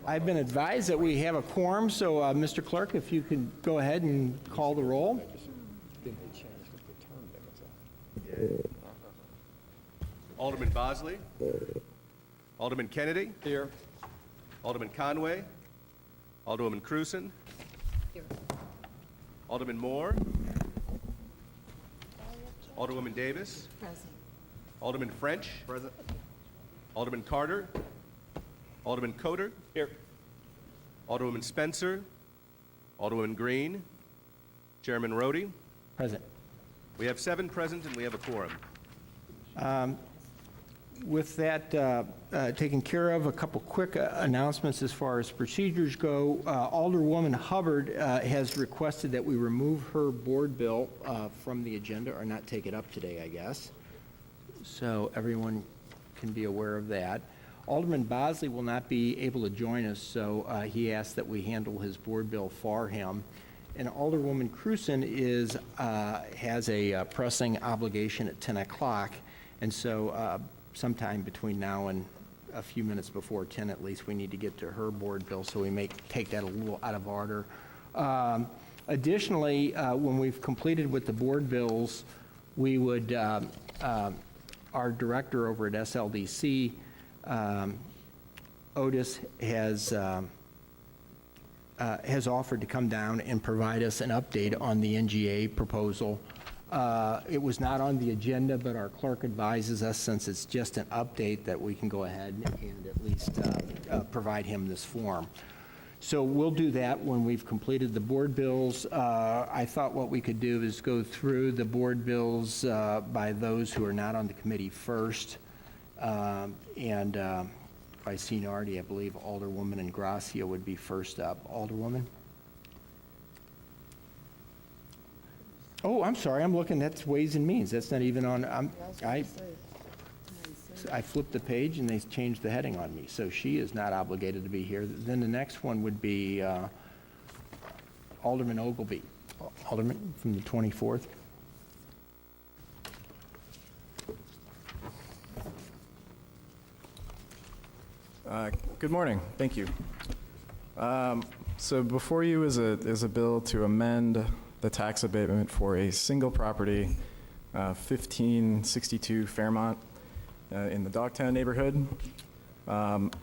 I've been advised that we have a quorum, so Mr. Clerk, if you could go ahead and call the roll. Alderman Bosley. Alderman Kennedy. Here. Alderman Conway. Alderwoman Cruzen. Here. Alderman Moore. Alderwoman Davis. Present. Alderman French. Present. Alderman Carter. Alderman Coder. Here. Alderwoman Spencer. Alderwoman Green. Chairman Rhodey. Present. We have 7 present and we have a quorum. With that taken care of, a couple quick announcements as far as procedures go. Alderwoman Hubbard has requested that we remove her board bill from the agenda, or not take it up today, I guess. So everyone can be aware of that. Alderman Bosley will not be able to join us, so he asked that we handle his board bill for him. And Alderwoman Cruzen has a pressing obligation at 10 o'clock, and so sometime between now and a few minutes before 10 at least, we need to get to her board bill, so we may take that a little out of order. Additionally, when we've completed with the board bills, we would, our director over at SLDC, Otis, has offered to come down and provide us an update on the NGA proposal. It was not on the agenda, but our clerk advises us, since it's just an update, that we can go ahead and at least provide him this form. So we'll do that when we've completed the board bills. I thought what we could do is go through the board bills by those who are not on the committee first. And by seniority, I believe Alderwoman Ingracia would be first up. Alderwoman? Oh, I'm sorry, I'm looking, that's Ways and Means. That's not even on, I flipped the page and they changed the heading on me, so she is not obligated to be here. Then the next one would be Alderman Ogilvy. Alderman from the 24th. Good morning. Thank you. So before you is a bill to amend the tax abatement for a single property, 1562 Fairmont in the Dogtown neighborhood.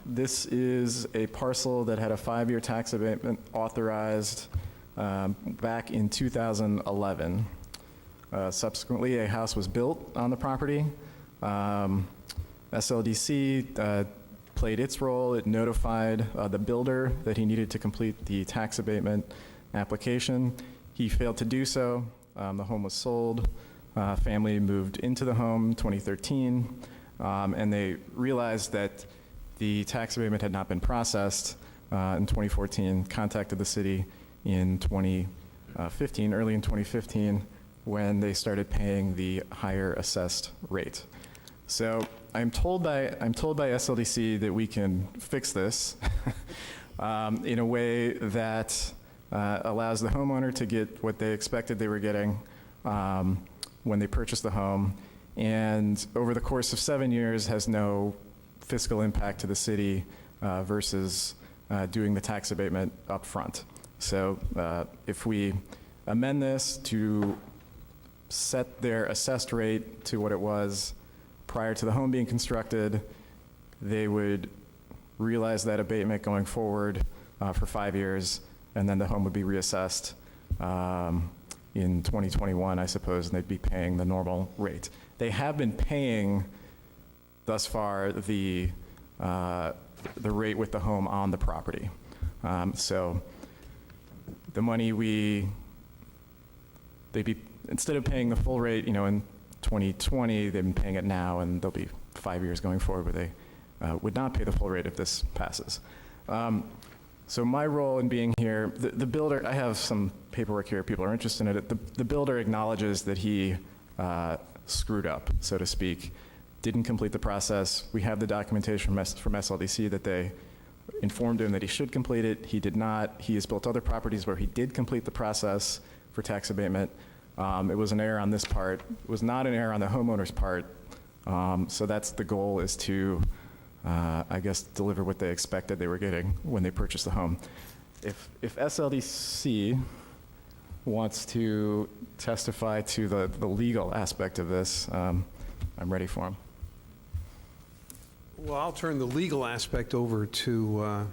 This is a parcel that had a 5-year tax abatement authorized back in 2011. Subsequently, a house was built on the property. SLDC played its role. It notified the builder that he needed to complete the tax abatement application. He failed to do so. The home was sold. Family moved into the home in 2013, and they realized that the tax abatement had not been processed in 2014, contacted the city in 2015, early in 2015, when they started paying the higher assessed rate. So I'm told by SLDC that we can fix this in a way that allows the homeowner to get what they expected they were getting when they purchased the home, and over the course of 7 years has no fiscal impact to the city versus doing the tax abatement up front. So if we amend this to set their assessed rate to what it was prior to the home being constructed, they would realize that abatement going forward for 5 years, and then the home would be reassessed in 2021, I suppose, and they'd be paying the normal rate. They have been paying thus far the rate with the home on the property. So the money they'd be, instead of paying the full rate, in 2020, they've been paying it now, and there'll be 5 years going forward where they would not pay the full rate if this passes. So my role in being here, the builder, I have some paperwork here, people are interested in it. The builder acknowledges that he screwed up, so to speak, didn't complete the process. We have the documentation from SLDC that they informed him that he should complete it. He did not. He has built other properties where he did complete the process for tax abatement. It was an error on this part. It was not an error on the homeowner's part. So that's the goal, is to I guess, deliver what they expected they were getting when they purchased the home. If SLDC wants to testify to the legal aspect of this, I'm ready for him. Well, I'll turn the legal aspect over to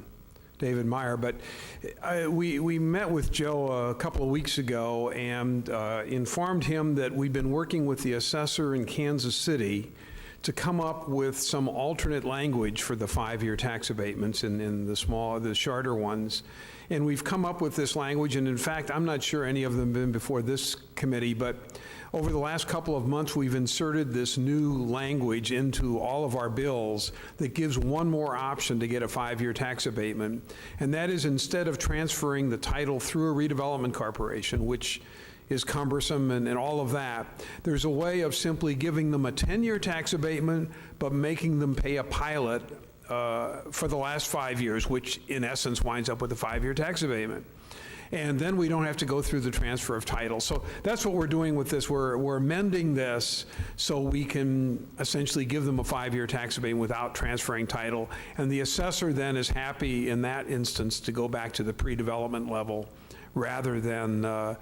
David Meyer, but we met with Joe a couple of weeks ago and informed him that we've been working with the assessor in Kansas City to come up with some alternate language for the 5-year tax abatements in the shorter ones. And we've come up with this language, and in fact, I'm not sure any of them have been before this committee, but over the last couple of months, we've inserted this new language into all of our bills that gives one more option to get a 5-year tax abatement, and that is instead of transferring the title through a redevelopment corporation, which is cumbersome and all of that, there's a way of simply giving them a 10-year tax abatement, but making them pay a pilot for the last 5 years, which in essence winds up with a 5-year tax abatement. And then we don't have to go through the transfer of title. So that's what we're doing with this. We're amending this so we can essentially give them a 5-year tax abatement without transferring title. And the assessor then is happy in that instance to go back to the pre-development level rather than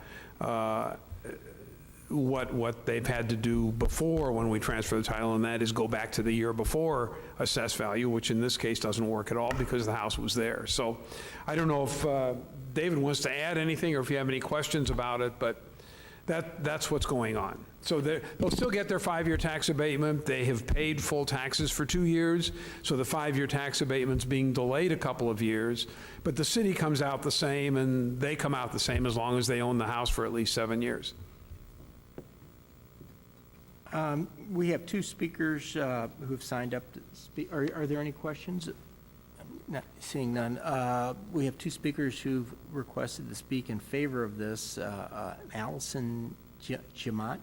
what they've had to do before when we transfer the title, and that is go back to the year before assessed value, which in this case doesn't work at all because the house was there. So I don't know if David wants to add anything or if you have any questions about it, but that's what's going on. So they'll still get their 5-year tax abatement. They have paid full taxes for 2 years, so the 5-year tax abatement's being delayed a couple of years, but the city comes out the same and they come out the same as long as they own the house for at least 7 years. We have 2 speakers who've signed up to speak. Are there any questions? Not seeing none. We have 2 speakers who've requested to speak in favor of this. Allison Jamot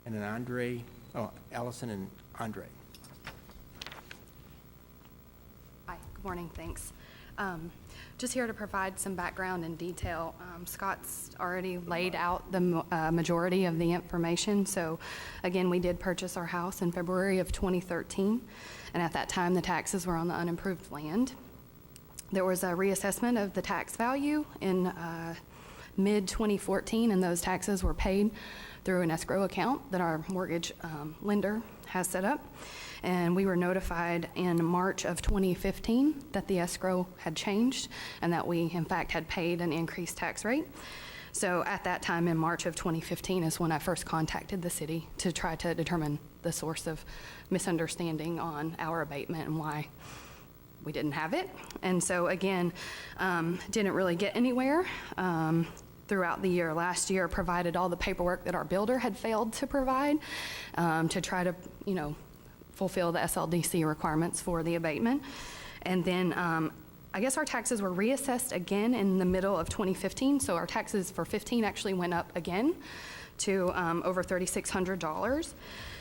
and an Andre. Oh, Allison and Andre. Hi, good morning, thanks. Just here to provide some background and detail. Scott's already laid out the majority of the information. So again, we did purchase our house in February of 2013, and at that time the taxes were on the unimproved land. There was a reassessment of the tax value in mid-2014, and those taxes were paid through an escrow account that our mortgage lender has set up. And we were notified in March of 2015 that the escrow had changed and that we, in fact, had paid an increased tax rate. So at that time in March of 2015 is when I first contacted the city to try to determine the source of misunderstanding on our abatement and why we didn't have it. And so again, didn't really get anywhere. Throughout the year, last year, provided all the paperwork that our builder had failed to provide to try to, fulfill the SLDC requirements for the abatement. And then I guess our taxes were reassessed again in the middle of 2015. So our taxes for 15 actually went up again to over $3,600,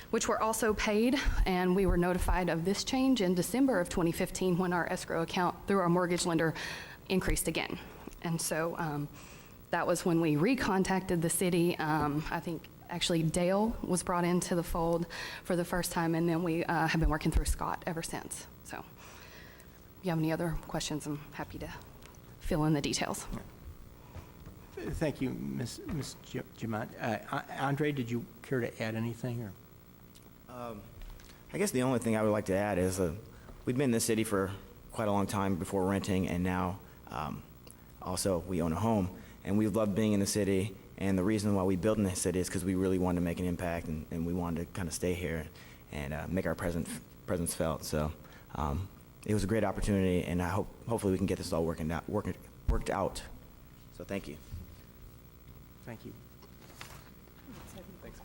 which were also paid. And we were notified of this change in December of 2015 when our escrow account through our mortgage lender increased again. And so that was when we recontacted the city. I think actually Dale was brought into the fold for the first time, and then we have been working through Scott ever since. So if you have any other questions, I'm happy to fill in the details. Thank you, Ms. Jamot. Andre, did you care to add anything? Or? I guess the only thing I would like to add is we've been in the city for quite a long time before renting, and now also we own a home, and we've loved being in the city. And the reason why we built in the city is because we really wanted to make an impact, and we wanted to kind of stay here and make our presence felt. So it was a great opportunity, and hopefully we can get this all worked out. So thank you. Thank you. Thanks,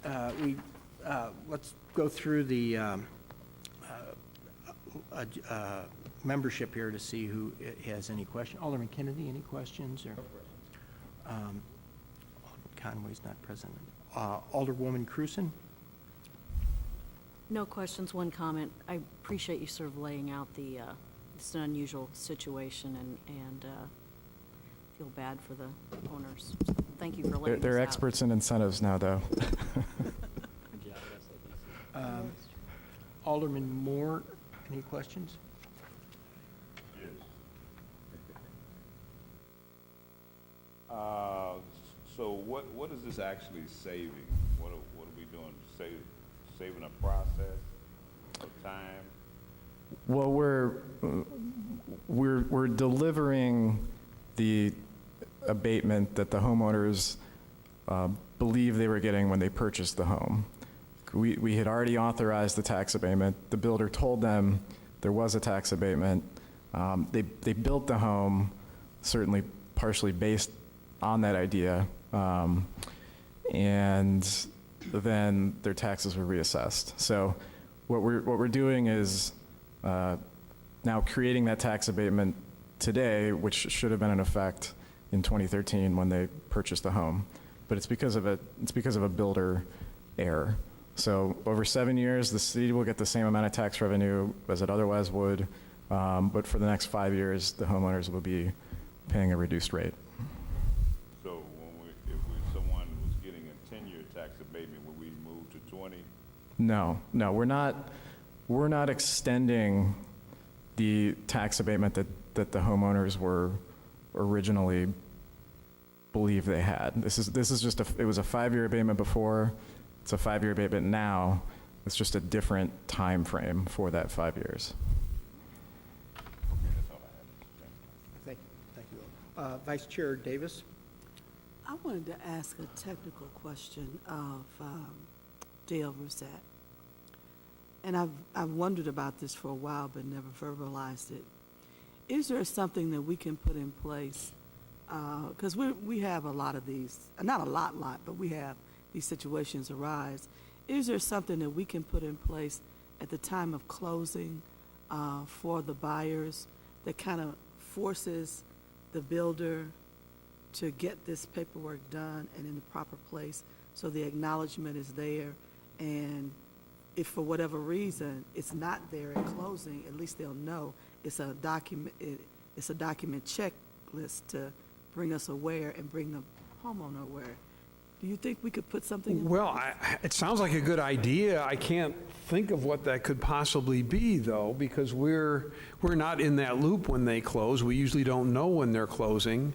guys. Let's go through the membership here to see who has any questions. Alderman Kennedy, any questions? Or Alderman Conway's not present. Alderwoman Cruzen? No questions, one comment. I appreciate you sort of laying out it's an unusual situation and feel bad for the owners. So thank you for laying this out. They're experts in incentives now, though. Alderman Moore, any questions? So what is this actually saving? What are we doing? Saving a process of time? Well, we're delivering the abatement that the homeowners believe they were getting when they purchased the home. We had already authorized the tax abatement. The builder told them there was a tax abatement. They built the home, certainly partially based on that idea, and then their taxes were reassessed. So what we're doing is now creating that tax abatement today, which should have been in effect in 2013 when they purchased the home, but it's because of a builder error. So over 7 years, the city will get the same amount of tax revenue as it otherwise would, but for the next 5 years, the homeowners will be paying a reduced rate. So if someone was getting a 10-year tax abatement, would we move to 20? No, we're not extending the tax abatement that the homeowners were originally believed they had. This is just it was a 5-year abatement before. It's a 5-year abatement now. It's just a different time frame for that 5 years. That's all I have. Thank you. Vice Chair Davis? I wanted to ask a technical question of Dale Rousset. And I've wondered about this for a while, but never verbalized it. Is there something that we can put in place? Because we have a lot of these, not a lot, but we have these situations arise. Is there something that we can put in place at the time of closing for the buyers that kind of forces the builder to get this paperwork done and in the proper place so the acknowledgement is there, and if for whatever reason it's not there at closing, at least they'll know it's a document checklist to bring us aware and bring the homeowner aware. Do you think we could put something in? Well, it sounds like a good idea. I can't think of what that could possibly be, though, because we're not in that loop when they close. We usually don't know when they're closing.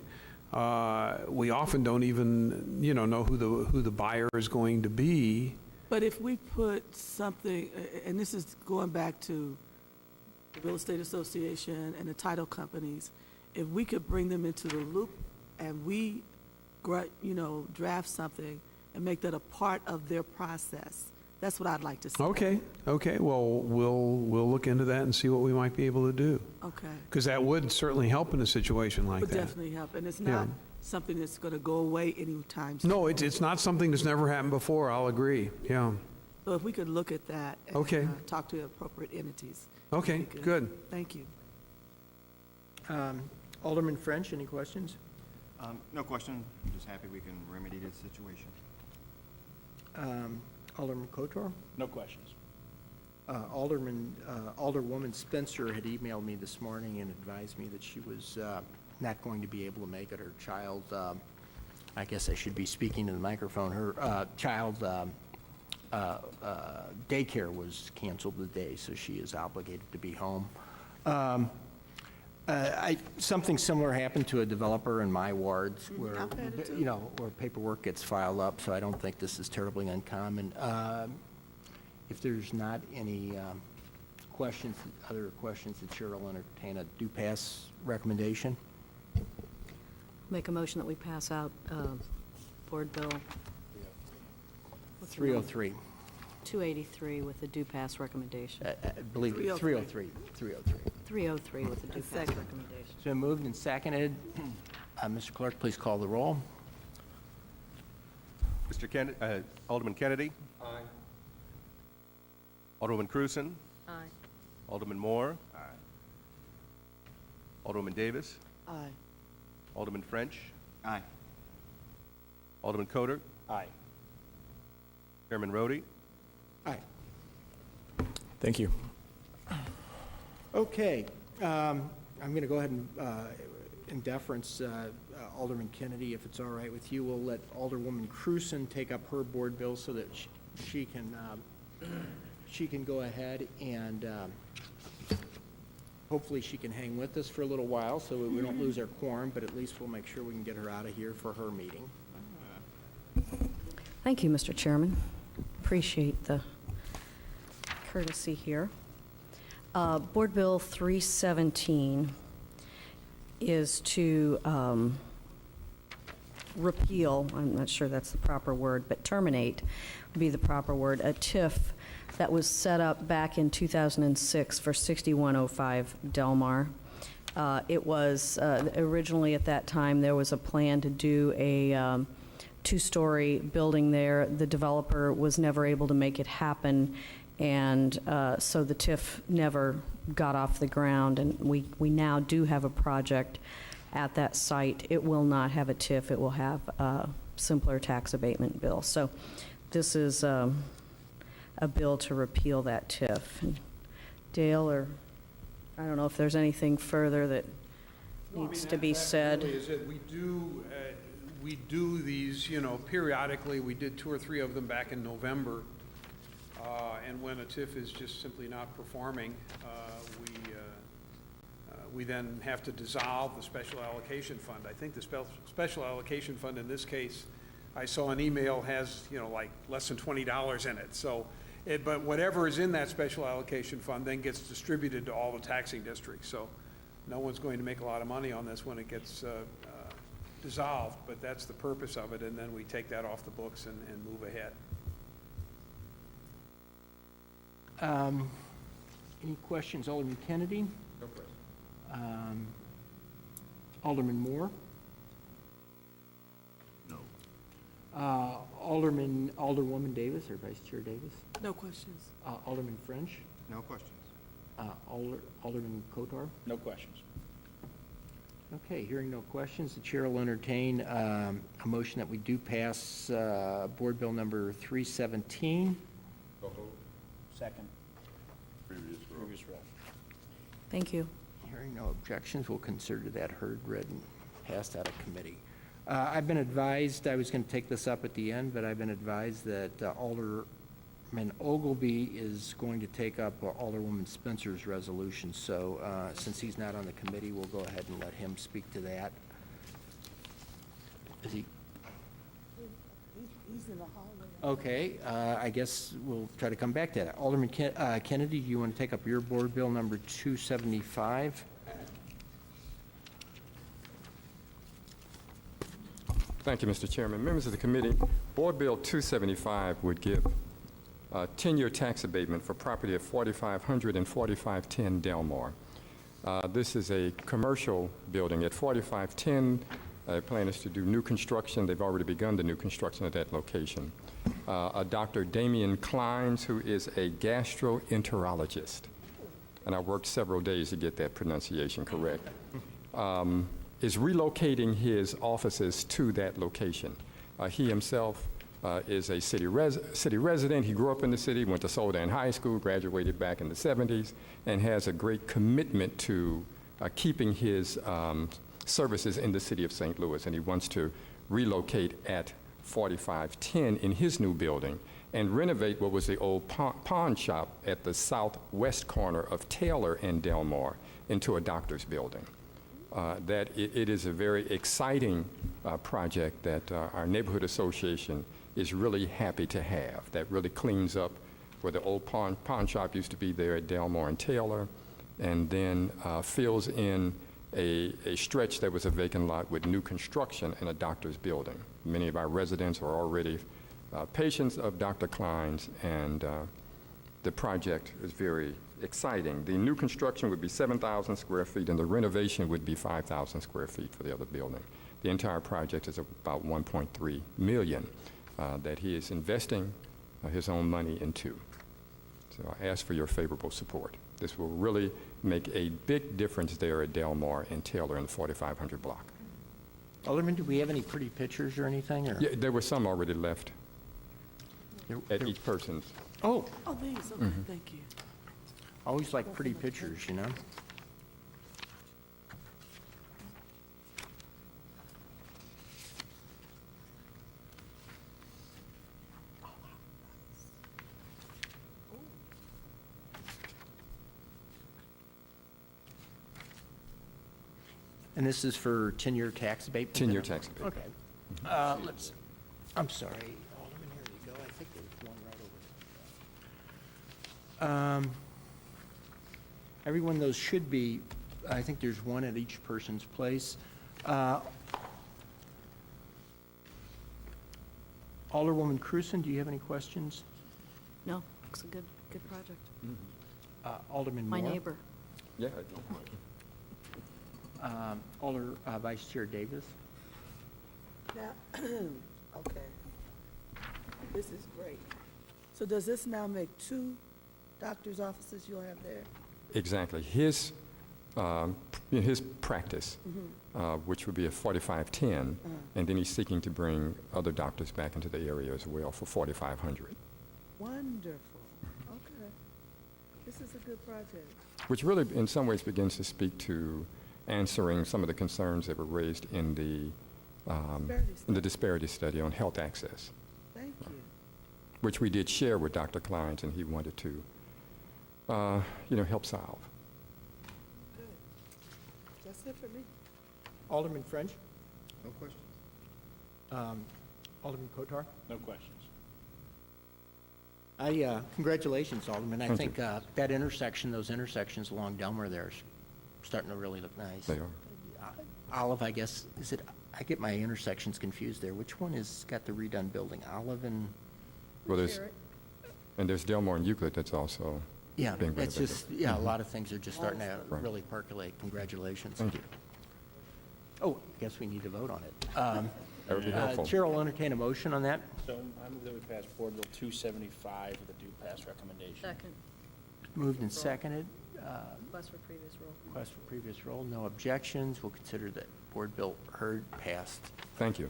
We often don't even, know who the buyer is going to be. But if we put something, and this is going back to the Real Estate Association and the title companies, if we could bring them into the loop and we, draft something and make that a part of their process, that's what I'd like to see. Okay. Well, we'll look into that and see what we might be able to do. Okay. Because that would certainly help in a situation like Would that. definitely help, and it's Yeah. not something that's going to go away anytime soon. No, it's not something that's never happened before. I'll agree. Yeah. So if we could look at that and Okay. talk to the appropriate entities. Okay, that'd be good. Thank you. Alderman French, any questions? No question. I'm just happy we can remedy this situation. Alderman Kotor? No questions. Alderwoman Spencer had emailed me this morning and advised me that she was not going to be able to make it. Her child, I guess I should be speaking to the microphone, her child daycare was canceled today, so she is obligated to be home. Something similar happened to a developer in my wards where, I've had it too. where paperwork gets filed up, so I don't think this is terribly uncommon. If there's not any other questions, the chair will entertain a do pass recommendation. Make a motion that we pass out Board Bill 303. 283 with a due pass recommendation. I believe it, 303. 303 with a due pass Second. recommendation. It's been moved and seconded. Mr. Clerk, please call the roll. Alderman Kennedy? Aye. Alderwoman Cruzen? Aye. Alderman Moore? Aye. Alderwoman Davis? Aye. Alderman French? Aye. Alderman Coder? Aye. Chairman Rhodey? Aye. Thank you. Okay, I'm going to go ahead and, in deference, Alderman Kennedy, if it's all right with you, we'll let Alderwoman Cruzen take up her board bill so that she she can go ahead and hopefully she can hang with us for a little while so we don't lose our quorum, but at least we'll make sure we can get her out of here for her meeting. Thank you, Mr. Chairman. Appreciate the courtesy here. Board Bill 317 is to repeal, I'm not sure that's the proper word, but terminate would be the proper word, a TIF that was set up back in 2006 for 6105 Delmar. It was, originally at that time, there was a plan to do a two-story building there. The developer was never able to make it happen, and so the TIF never got off the ground, and we now do have a project at that site. It will not have a TIF. It will have a simpler tax abatement bill. So this is a bill to repeal that TIF. And Dale, or I don't know if there's anything further that needs to be said. That really is it. We do these, periodically. We did 2 or 3 of them back in November. And when a TIF is just simply not performing, we then have to dissolve the special allocation fund. I think the special allocation fund in this case, I saw an email, has, like less than $20 in it. So, but whatever is in that special allocation fund then gets distributed to all the taxing districts. So no one's going to make a lot of money on this when it gets dissolved, but that's the purpose of it, and then we take that off the books and move ahead. Any questions, Alderman Kennedy? No question. Alderman Moore? No. Alderwoman Davis, or Vice Chair Davis? No questions. Alderman French? No questions. Alderman Kotar? No questions. Okay, hearing no questions, the chair will entertain a motion that we do pass Board Bill number 317. Second. Previous row. Thank you. Hearing no objections, we'll consider that heard, read, and passed out of committee. I've been advised, I was going to take this up at the end, but I've been advised that Alderman Ogilvy is going to take up Alderwoman Spencer's resolution. So since he's not on the committee, we'll go ahead and let him speak to that. Is he? He's in the hallway. Okay, I guess we'll try to come back to that. Alderman Kennedy, do you want to take up your board bill number 275? Thank you, Mr. Chairman. Members of the committee, Board Bill 275 would give 10-year tax abatement for property at 4500 and 4510 Delmar. This is a commercial building at 4510. Plan is to do new construction. They've already begun the new construction at that location. Dr. Damian Kleins, who is a gastroenterologist, and I worked several days to get that pronunciation correct, is relocating his offices to that location. He himself is a city resident. He grew up in the city, went to Soldan High School, graduated back in the 70s, and has a great commitment to keeping his services in the city of St. Louis, and he wants to relocate at 4510 in his new building and renovate what was the old pawn shop at the southwest corner of Taylor and Delmar into a doctor's building. It is a very exciting project that our neighborhood association is really happy to have. That really cleans up where the old pawn shop used to be there at Delmar and Taylor, and then fills in a stretch that was a vacant lot with new construction in a doctor's building. Many of our residents are already patients of Dr. Klein's, and the project is very exciting. The new construction would be 7,000 square feet, and the renovation would be 5,000 square feet for the other building. The entire project is about $1.3 million that he is investing his own money into. So I ask for your favorable support. This will really make a big difference there at Delmar and Taylor in the 4500 block. Alderman, do we have any pretty pictures or anything? Or? Yeah, there were some already left at each person's. Oh, Oh, these, okay, thank you. always like pretty pictures, you know? And this is for 10-year tax abatement? 10-year tax abatement. Okay. I'm sorry, Alderman, here you go. I think there's one right over there. Everyone, those should be, I think there's one at each person's place. Alderwoman Cruzen, do you have any questions? No, looks a good project. Alderman Moore? My neighbor. Yeah. Vice Chair Davis? Now, okay. This is great. So does this now make 2 doctor's offices you'll have there? Exactly. His practice, which would be a 4510, and then he's seeking to bring other doctors back into the area as well for 4500. Wonderful. Okay. This is a good project. Which really, in some ways, begins to speak to answering some of the concerns that were raised in the disparity study on health access, Thank you. which we did share with Dr. Kleins, and he wanted to, help solve. Good. That's it for me. Alderman French? No questions. Alderman Kotar? No questions. Congratulations, Alderman. I Thank think that intersection, those intersections along Delmar there are starting to really look nice. They are. Olive, I guess, I get my intersections confused there. Which one has got the redone building? Olive and, Well, there's Delmar and Euclid that's also yeah, being it's renovated. just, a lot of things are just starting to Right. really percolate. Congratulations. Thank you. Oh, I guess we need to vote on it. That would be helpful. Chair will entertain a motion on that. So I move that we pass Board Bill 275 with a due pass recommendation. Second. Moved and seconded. Request for previous rule. Request for previous roll. No objections. We'll consider that board bill heard, passed. Thank you.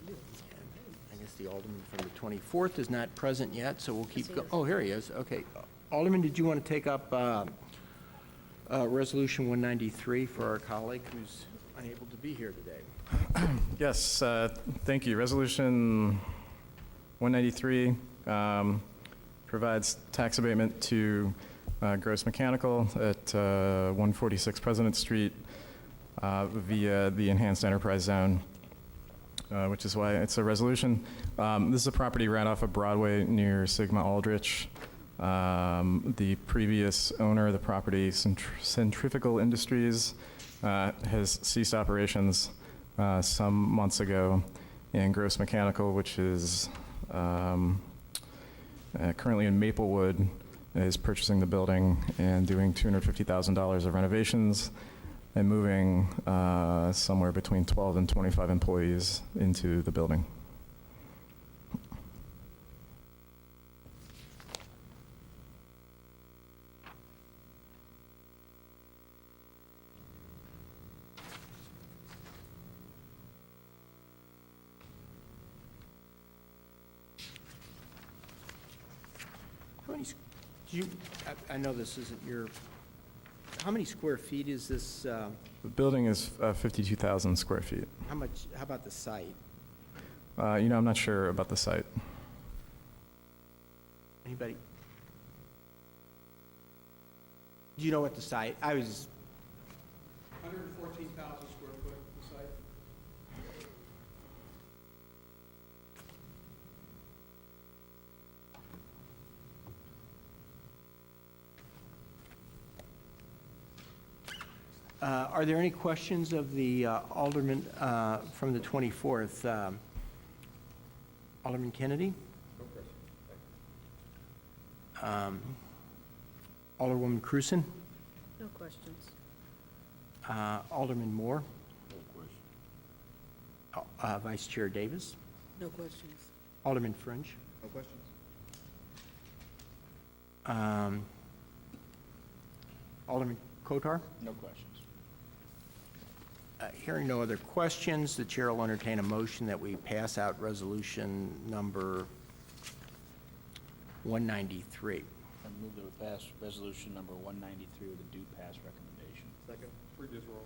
And I guess the Alderman from the 24th is not present yet, so we'll keep Yes, he going. is. Oh, here he is. Okay. Alderman, did you want to take up Resolution 193 for our colleague who's unable to be here today? Yes, thank you. Resolution 193 provides tax abatement to Gross Mechanical at 146 President Street via the Enhanced Enterprise Zone, which is why it's a resolution. This is a property right off of Broadway near Sigma Aldrich. The previous owner of the property, Centrifugal Industries, has ceased operations some months ago, and Gross Mechanical, which is currently in Maplewood, is purchasing the building and doing $250,000 of renovations and moving somewhere between 12 and 25 employees into the building. How many, I know this isn't your, how many square feet is this, The building is 52,000 square feet. how about the site? I'm not sure about the site. Anybody? Do you know what the site, 114,000 square foot, the site. Are there any questions of the Alderman from the 24th? Alderman Kennedy? Alderwoman Cruzen? No questions. Alderman Moore? No questions. Vice Chair Davis? No questions. Alderman French? No questions. Alderman Kotar? No questions. Hearing no other questions, the chair will entertain a motion that we pass out resolution number 193. I move that we pass resolution number 193 with a due pass recommendation. Second. Previous roll.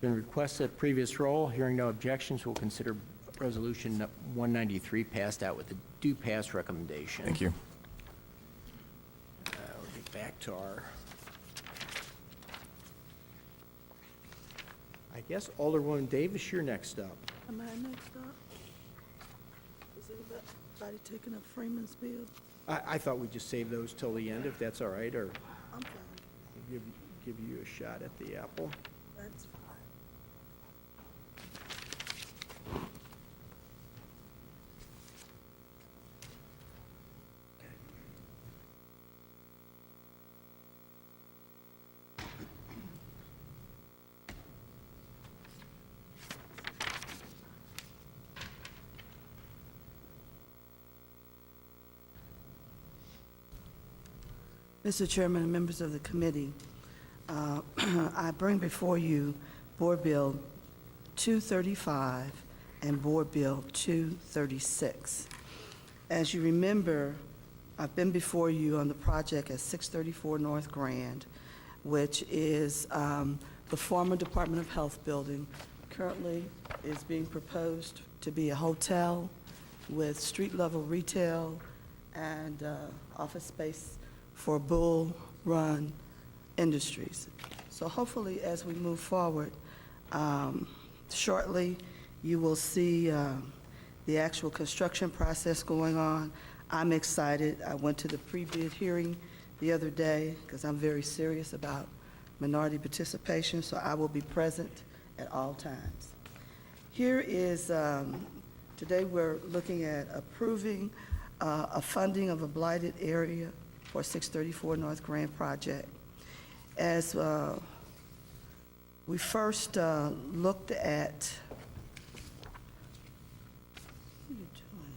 Been requested previous roll. Hearing no objections, we'll consider resolution 193 passed out with a due pass recommendation. Thank you. We'll get back to our Yes, Alderwoman Davis, you're next up. Am I next up? Is anybody taking up Freeman's bill? I thought we'd just save those till the end, if that's all right, or I'm fine. give you a shot at the apple. That's fine. Mr. Chairman and members of the committee, I bring before you Board Bill 235 and Board Bill 236. As you remember, I've been before you on the project at 634 North Grand, which is the former Department of Health building. Currently is being proposed to be a hotel with street-level retail and office space for Bull Run Industries. So hopefully, as we move forward, shortly, you will see the actual construction process going on. I'm excited. I went to the pre-bid hearing the other day because I'm very serious about minority participation, so I will be present at all times. Here is, today we're looking at approving a funding of a blighted area for 634 North Grand project. As we first looked at, what are you doing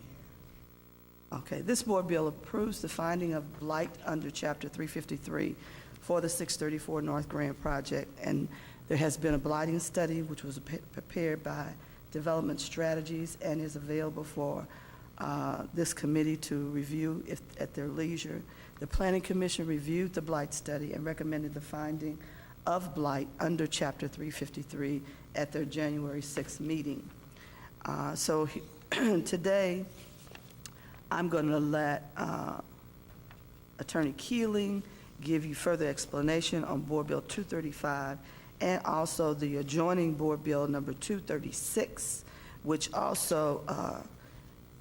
here? Okay, this board bill approves the finding of blight under Chapter 353 for the 634 North Grand project, and there has been a blighting study which was prepared by Development Strategies and is available for this committee to review if at their leisure. The Planning Commission reviewed the blight study and recommended the finding of blight under Chapter 353 at their January 6th meeting. So today, I'm going to let Attorney Keeling give you further explanation on Board Bill 235 and also the adjoining Board Bill number 236, which also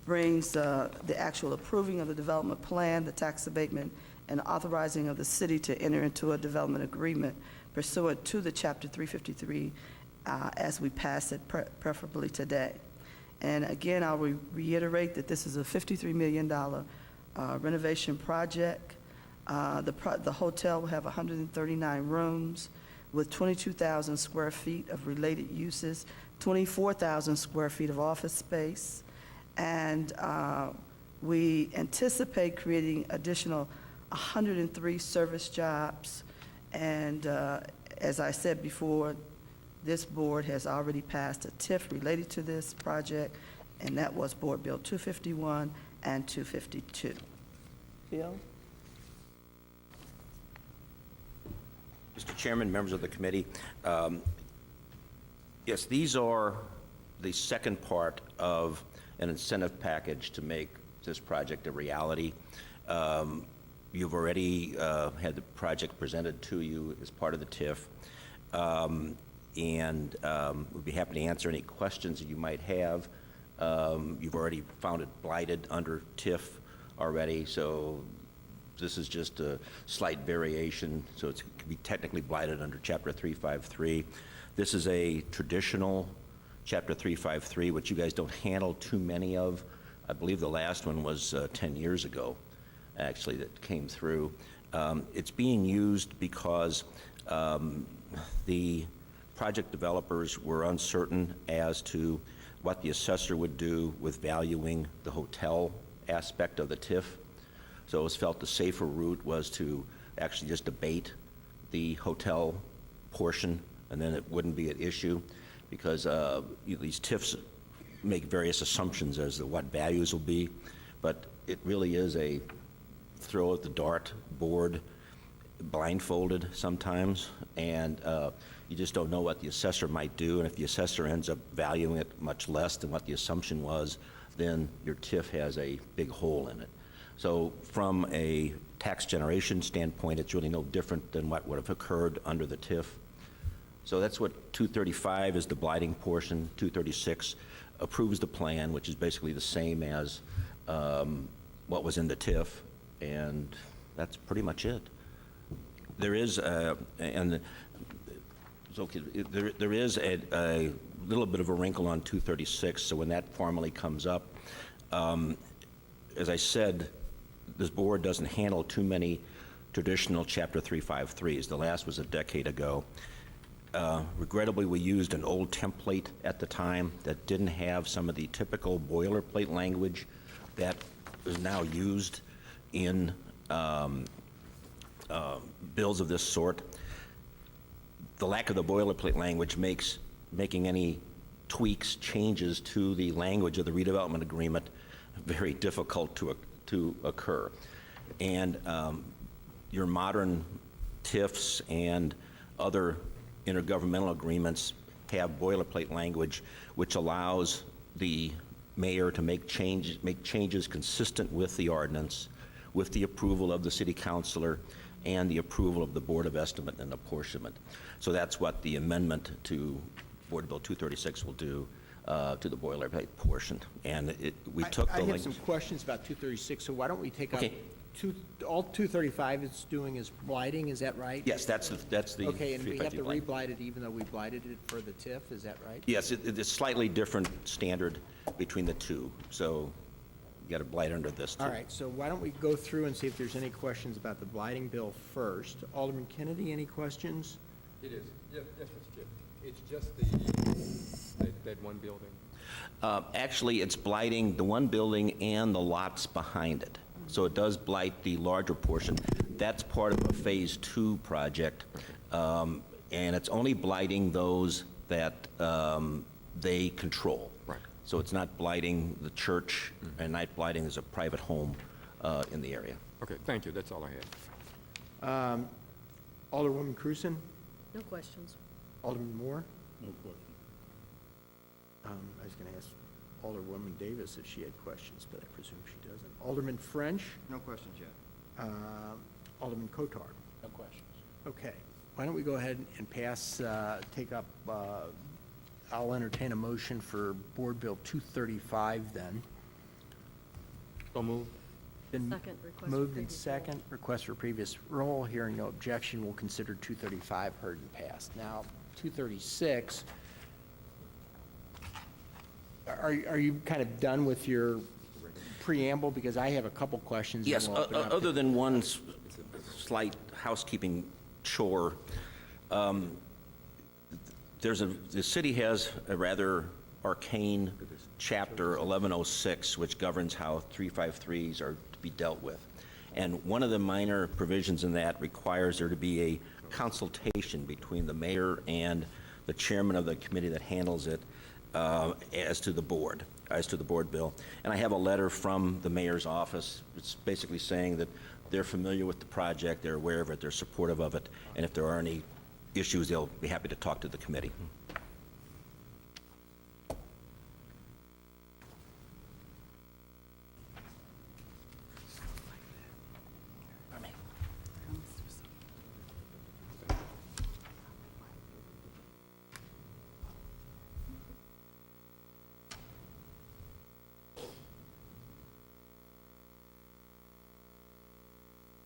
brings the actual approving of the development plan, the tax abatement, and authorizing of the city to enter into a development agreement pursuant to the Chapter 353 as we pass it preferably today. And again, I'll reiterate that this is a $53 million renovation project. The hotel will have 139 rooms with 22,000 square feet of related uses, 24,000 square feet of office space, and we anticipate creating additional 103 service jobs. And as I said before, this board has already passed a TIF related to this project, and that was Board Bill 251 and 252. Bill? Mr. Chairman, members of the committee, yes, these are the second part of an incentive package to make this project a reality. You've already had the project presented to you as part of the TIF, and we'd be happy to answer any questions that you might have. You've already found it blighted under TIF already, so this is just a slight variation, so it can be technically blighted under Chapter 353. This is a traditional Chapter 353, which you guys don't handle too many of. I believe the last one was 10 years ago, actually, that came through. It's being used because the project developers were uncertain as to what the assessor would do with valuing the hotel aspect of the TIF. So it was felt the safer route was to actually just abate the hotel portion, and then it wouldn't be an issue, because these TIFs make various assumptions as to what values will be, but it really is a throw at the dart board, blindfolded sometimes, and you just don't know what the assessor might do, and if the assessor ends up valuing it much less than what the assumption was, then your TIF has a big hole in it. So from a tax generation standpoint, it's really no different than what would have occurred under the TIF. So that's what 235 is, the blighting portion. 236 approves the plan, which is basically the same as what was in the TIF, and that's pretty much it. There is, there is a little bit of a wrinkle on 236, so when that formally comes up, as I said, this board doesn't handle too many traditional Chapter 353s. The last was a decade ago. Regrettably, we used an old template at the time that didn't have some of the typical boilerplate language that is now used in bills of this sort. The lack of the boilerplate language makes making any tweaks, changes to the language of the redevelopment agreement very difficult to occur. And your modern TIFs and other intergovernmental agreements have boilerplate language which allows the mayor to make changes consistent with the ordinance, with the approval of the city councilor and the approval of the Board of Estimate and Apportionment. So that's what the amendment to Board Bill 236 will do to the boilerplate portion. And we took the I have language. some questions about 236, so why don't we take up, Okay. all 235 is doing is blighting, is that right? Yes, that's the Okay, and we have 350 to blight. re-blight it even though we blighted it for the TIF, is that right? Yes, it's slightly different standard between the two, so you got to blight under this too. All right, so why don't we go through and see if there's any questions about the blighting bill first. Alderman Kennedy, any questions? It is. Yes, Mr. Chair. It's just that one building. Actually, it's blighting the one building and the lots behind it. So it does blight the larger portion. That's part of a Phase 2 project, and it's only blighting those that they control. Right. So it's not blighting the church, and not blighting as a private home in the area. Okay, thank you. That's all I had. Alderwoman Cruzen? No questions. Alderman Moore? No question. I was going to ask Alderwoman Davis if she had questions, but I presume she doesn't. Alderman French? No questions yet. Alderman Cotard? No questions. Okay, why don't we go ahead and pass, take up, I'll entertain a motion for Board Bill 235 then. So moved. Been Second, request for moved and previous second, request for previous roll. Hearing no objection, we'll consider 235 heard and passed. Now, 236, are you kind of done with your preamble? Because I have a couple questions. and Yes, we'll open it up to- other than one slight housekeeping chore, the city has a rather arcane chapter 1106, which governs how 353s are to be dealt with. And one of the minor provisions in that requires there to be a consultation between the mayor and the chairman of the committee that handles it as to the board bill. And I have a letter from the mayor's office. It's basically saying that they're familiar with the project, they're aware of it, they're supportive of it, and if there are any issues, they'll be happy to talk to the committee.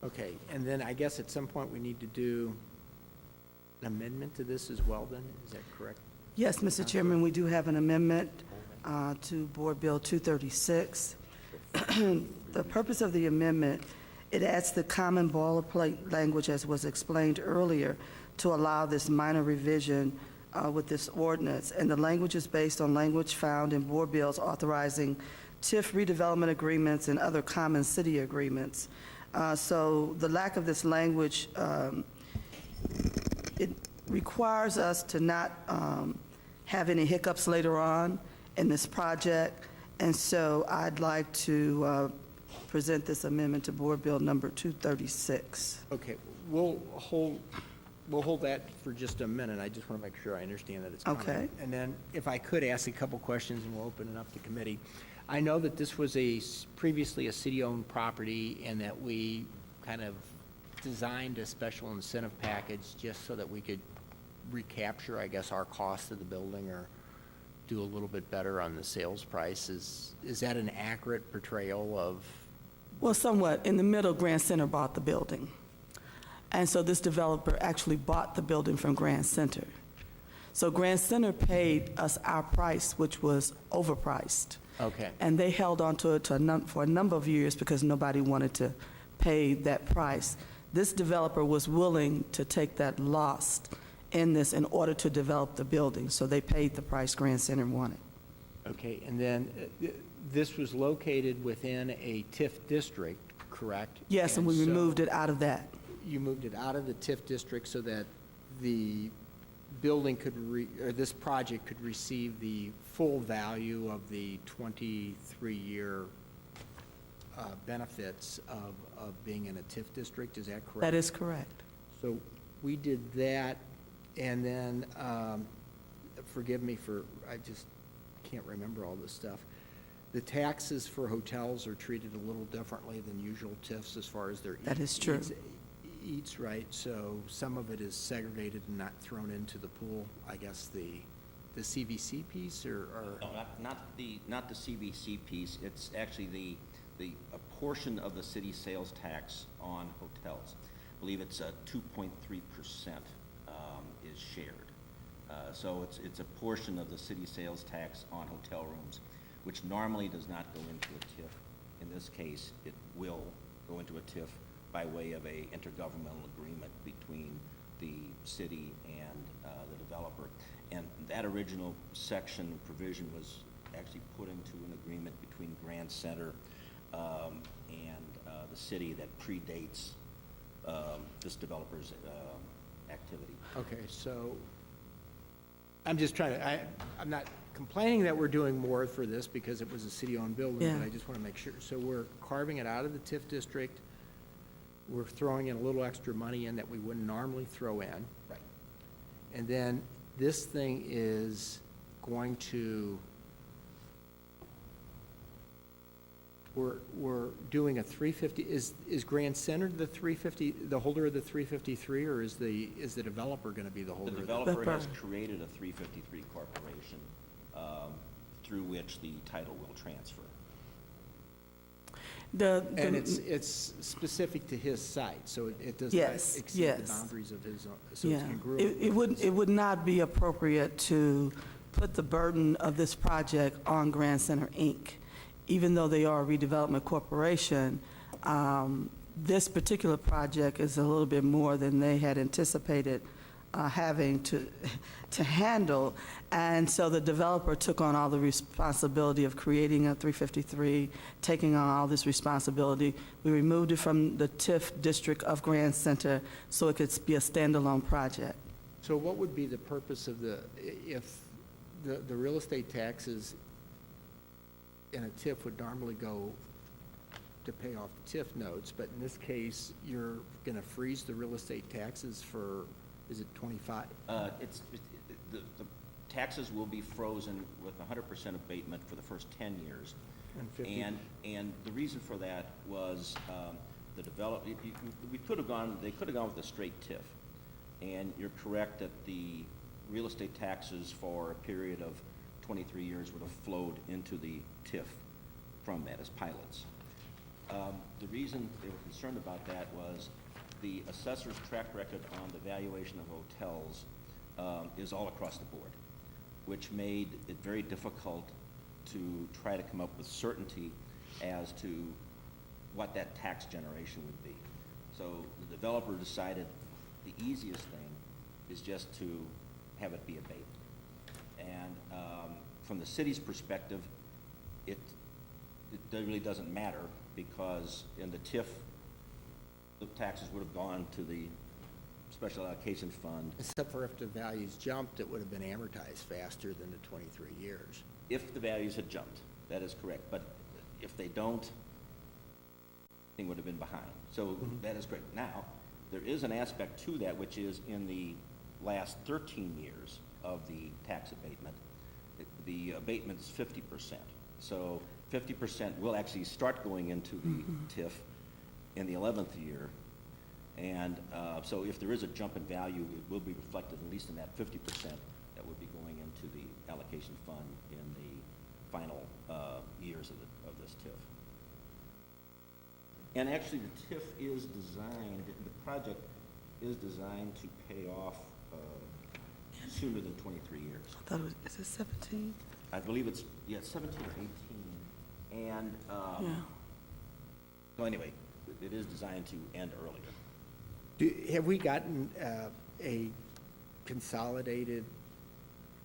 Okay, and then I guess at some point we need to do an amendment to this as well then, is that correct? Yes, Mr. Chairman, we do have an amendment to Board Bill 236. The purpose of the amendment, it adds the common boilerplate language as was explained earlier to allow this minor revision with this ordinance. And the language is based on language found in board bills authorizing TIF redevelopment agreements and other common city agreements. So the lack of this language, it requires us to not have any hiccups later on in this project. And so I'd like to present this amendment to Board Bill number 236. Okay, we'll hold that for just a minute. I just want to make sure I understand that it's coming. Okay. And then if I could ask a couple questions and we'll open it up to committee. I know that this was previously a city-owned property and that we kind of designed a special incentive package just so that we could recapture, I guess, our cost of the building or do a little bit better on the sales price. Is that an accurate portrayal of? Well, somewhat. In the middle, Grand Center bought the building. And so this developer actually bought the building from Grand Center. So Grand Center paid us our price, which was overpriced. Okay. And they held on to it for a number of years because nobody wanted to pay that price. This developer was willing to take that loss in this in order to develop the building, so they paid the price Grand Center wanted. Okay, and then this was located within a TIF district, correct? Yes, and we so removed it out of that. You moved it out of the TIF district so that the building could, or this project could receive the full value of the 23-year benefits of being in a TIF district, is that correct? That is correct. So we did that, and then, forgive me for, I just can't remember all this stuff. The taxes for hotels are treated a little differently than usual TIFs as far as their That is true. eats, right? So some of it is segregated and not thrown into the pool. I guess the CVC piece, or No, not the CVC piece. It's actually a portion of the city sales tax on hotels. I believe it's 2.3% is shared. So it's a portion of the city sales tax on hotel rooms, which normally does not go into a TIF. In this case, it will go into a TIF by way of a intergovernmental agreement between the city and the developer. And that original section provision was actually put into an agreement between Grand Center and the city that predates this developer's activity. okay, so I'm just trying to, I'm not complaining that we're doing more for this because it was a city-owned building, Yeah. but I just want to make sure. So we're carving it out of the TIF district. We're throwing in a little extra money in that we wouldn't normally throw in. Right. And then this thing is going to, we're doing a 350, is Grand Center the 350, the holder of the 353, or is the developer going to be the The holder of the? developer has created a 353 corporation through which the title will transfer. And it's specific to his site, so it does not Yes, exceed the yes. boundaries of his, so it's Yeah, congruent. it would not be appropriate to put the burden of this project on Grand Center, Inc. Even though they are a redevelopment corporation, this particular project is a little bit more than they had anticipated having to handle. And so the developer took on all the responsibility of creating a 353, taking on all this responsibility. We removed it from the TIF district of Grand Center so it could be a standalone project. So what would be the purpose of if the real estate taxes in a TIF would normally go to pay off the TIF notes, but in this case, you're going to freeze the real estate taxes for, is it 25? The taxes will be frozen with 100% abatement for the first 10 years. And 50? And the reason for that was the they could have gone with a straight TIF. And you're correct that the real estate taxes for a period of 23 years would have flowed into the TIF from that as pilots. The reason they were concerned about that was the assessor's track record on the valuation of hotels is all across the board, which made it very difficult to try to come up with certainty as to what that tax generation would be. So the developer decided the easiest thing is just to have it be abated. And from the city's perspective, it really doesn't matter because in the TIF, the taxes would have gone to the special allocation fund. Except for if the values jumped, it would have been amortized faster than the 23 years. If the values had jumped, that is correct. But if they don't, thing would have been behind. So that is correct. Now, there is an aspect to that, which is in the last 13 years of the tax abatement, the abatement's 50%. So 50% will actually start going into the TIF in the 11th year, And so if there is a jump in value, it will be reflected at least in that 50% that would be going into the allocation fund in the final years of this TIF. And actually, the TIF is designed, the project is designed to pay off sooner than 23 years. I thought it was, is it 17? I believe it's, 17 or 18. And, well, anyway, it is designed to end earlier. Have we gotten a consolidated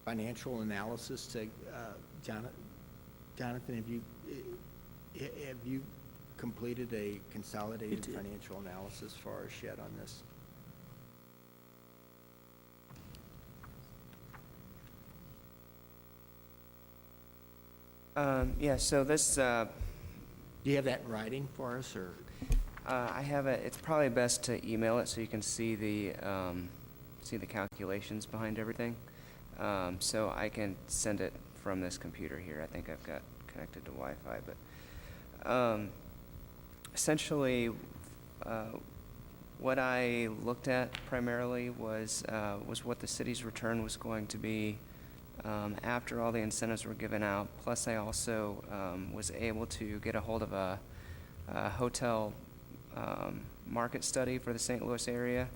financial analysis to, Jonathan, have you completed a consolidated financial analysis for our shed on this? Yeah, so this, Do you have that in writing for us, or? I have it, it's probably best to email it so you can see the calculations behind everything. So I can send it from this computer here. I think I've got connected to Wi-Fi, but essentially, what I looked at primarily was what the city's return was going to be after all the incentives were given out. Plus, I also was able to get a hold of a hotel market study for the St. Louis area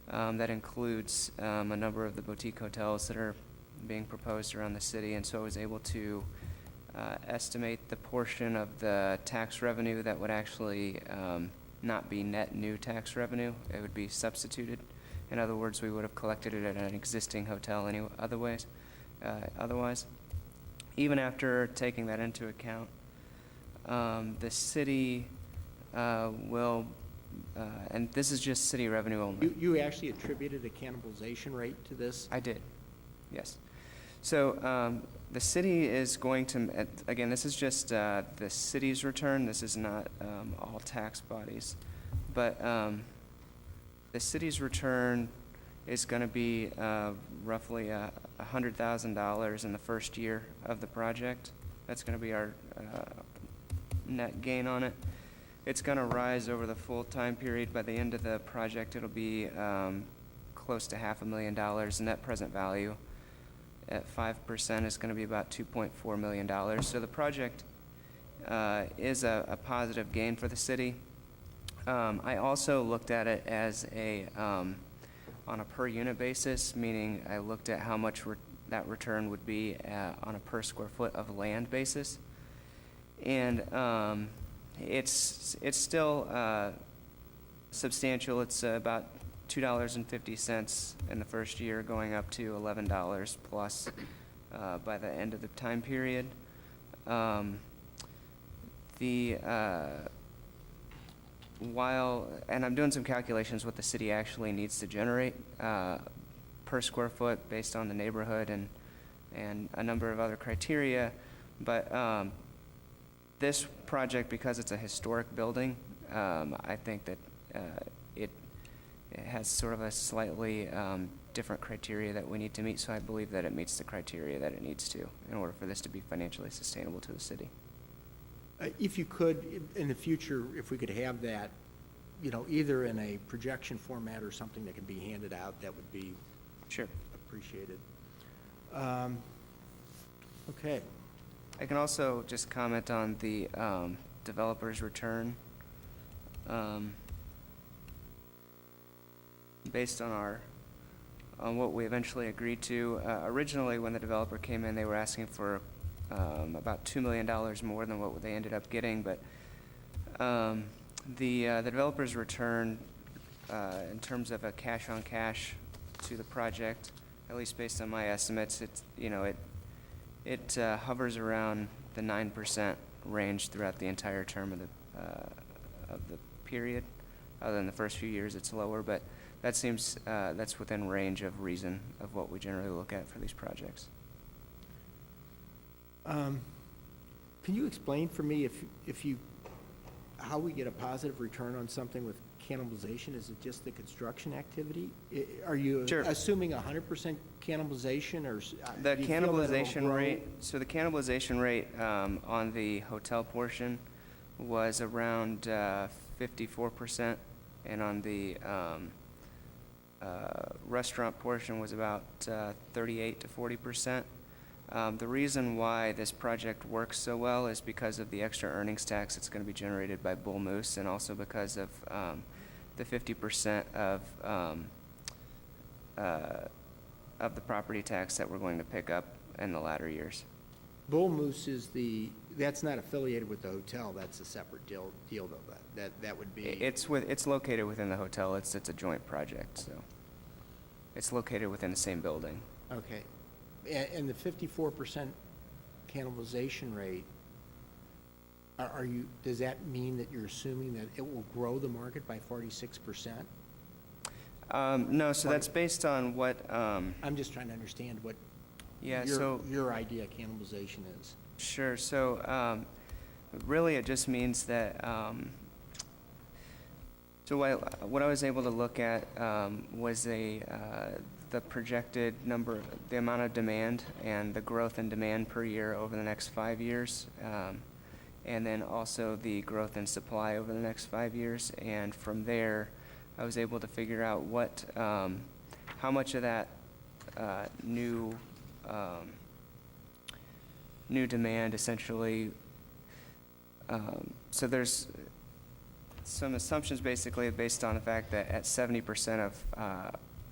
that includes a number of the boutique hotels that are being proposed around the city, and so I was able to estimate the portion of the tax revenue that would actually not be net new tax revenue. It would be substituted. In other words, we would have collected it at an existing hotel otherwise. Even after taking that into account, the city will, and this is just city revenue only. You actually attributed a cannibalization rate to this? I did, yes. So the city is going to, again, this is just the city's return. This is not all tax bodies. But the city's return is going to be roughly $100,000 in the first year of the project. That's going to be our net gain on it. It's going to rise over the full time period. By the end of the project, it'll be close to $500,000. Net present value at 5% is going to be about $2.4 million. So the project is a positive gain for the city. I also looked at it as on a per unit basis, meaning I looked at how much that return would be on a per square foot of land basis. And it's still substantial. It's about $2.50 in the first year, going up to $11 plus by the end of the time period. And I'm doing some calculations what the city actually needs to generate per square foot based on the neighborhood and a number of other criteria. But this project, because it's a historic building, I think that it has sort of a slightly different criteria that we need to meet, so I believe that it meets the criteria that it needs to in order for this to be financially sustainable to the city. If you could, in the future, if we could have that, either in a projection format or something that can be handed out, that would be Sure. appreciated. Okay. I can also just comment on the developer's return. Based on what we eventually agreed to. Originally, when the developer came in, they were asking for about $2 million more than what they ended up getting, but the developer's return, in terms of a cash-on-cash to the project, at least based on my estimates, it hovers around the 9% range throughout the entire term of the period. Other than the first few years, it's lower, but that seems that's within range of reason of what we generally look at for these projects. Can you explain for me how we get a positive return on something with cannibalization? Is it just the construction activity? Are you Sure. assuming 100% cannibalization, or The do you feel that it'll cannibalization grow? rate, so the cannibalization rate on the hotel portion was around 54%, and on the restaurant portion was about 38 to 40%. The reason why this project works so well is because of the extra earnings tax that's going to be generated by Bull Moose, and also because of the 50% of the property tax that we're going to pick up in the latter years. Bull Moose is that's not affiliated with the hotel, that's a separate deal though, that would be. It's located within the hotel. It's a joint project, so it's located within the same building. Okay. And the 54% cannibalization rate, does that mean that you're assuming that it will grow the market by 46%? No, so that's based on what, I'm just trying to understand what your idea of cannibalization is. Sure. So really it just means that, so what I was able to look at was the projected number, the amount of demand and the growth in demand per year over the next 5 years, and then also the growth in supply over the next 5 years. And from there, I was able to figure out how much of that new demand essentially, so there's some assumptions basically based on the fact that at 70% of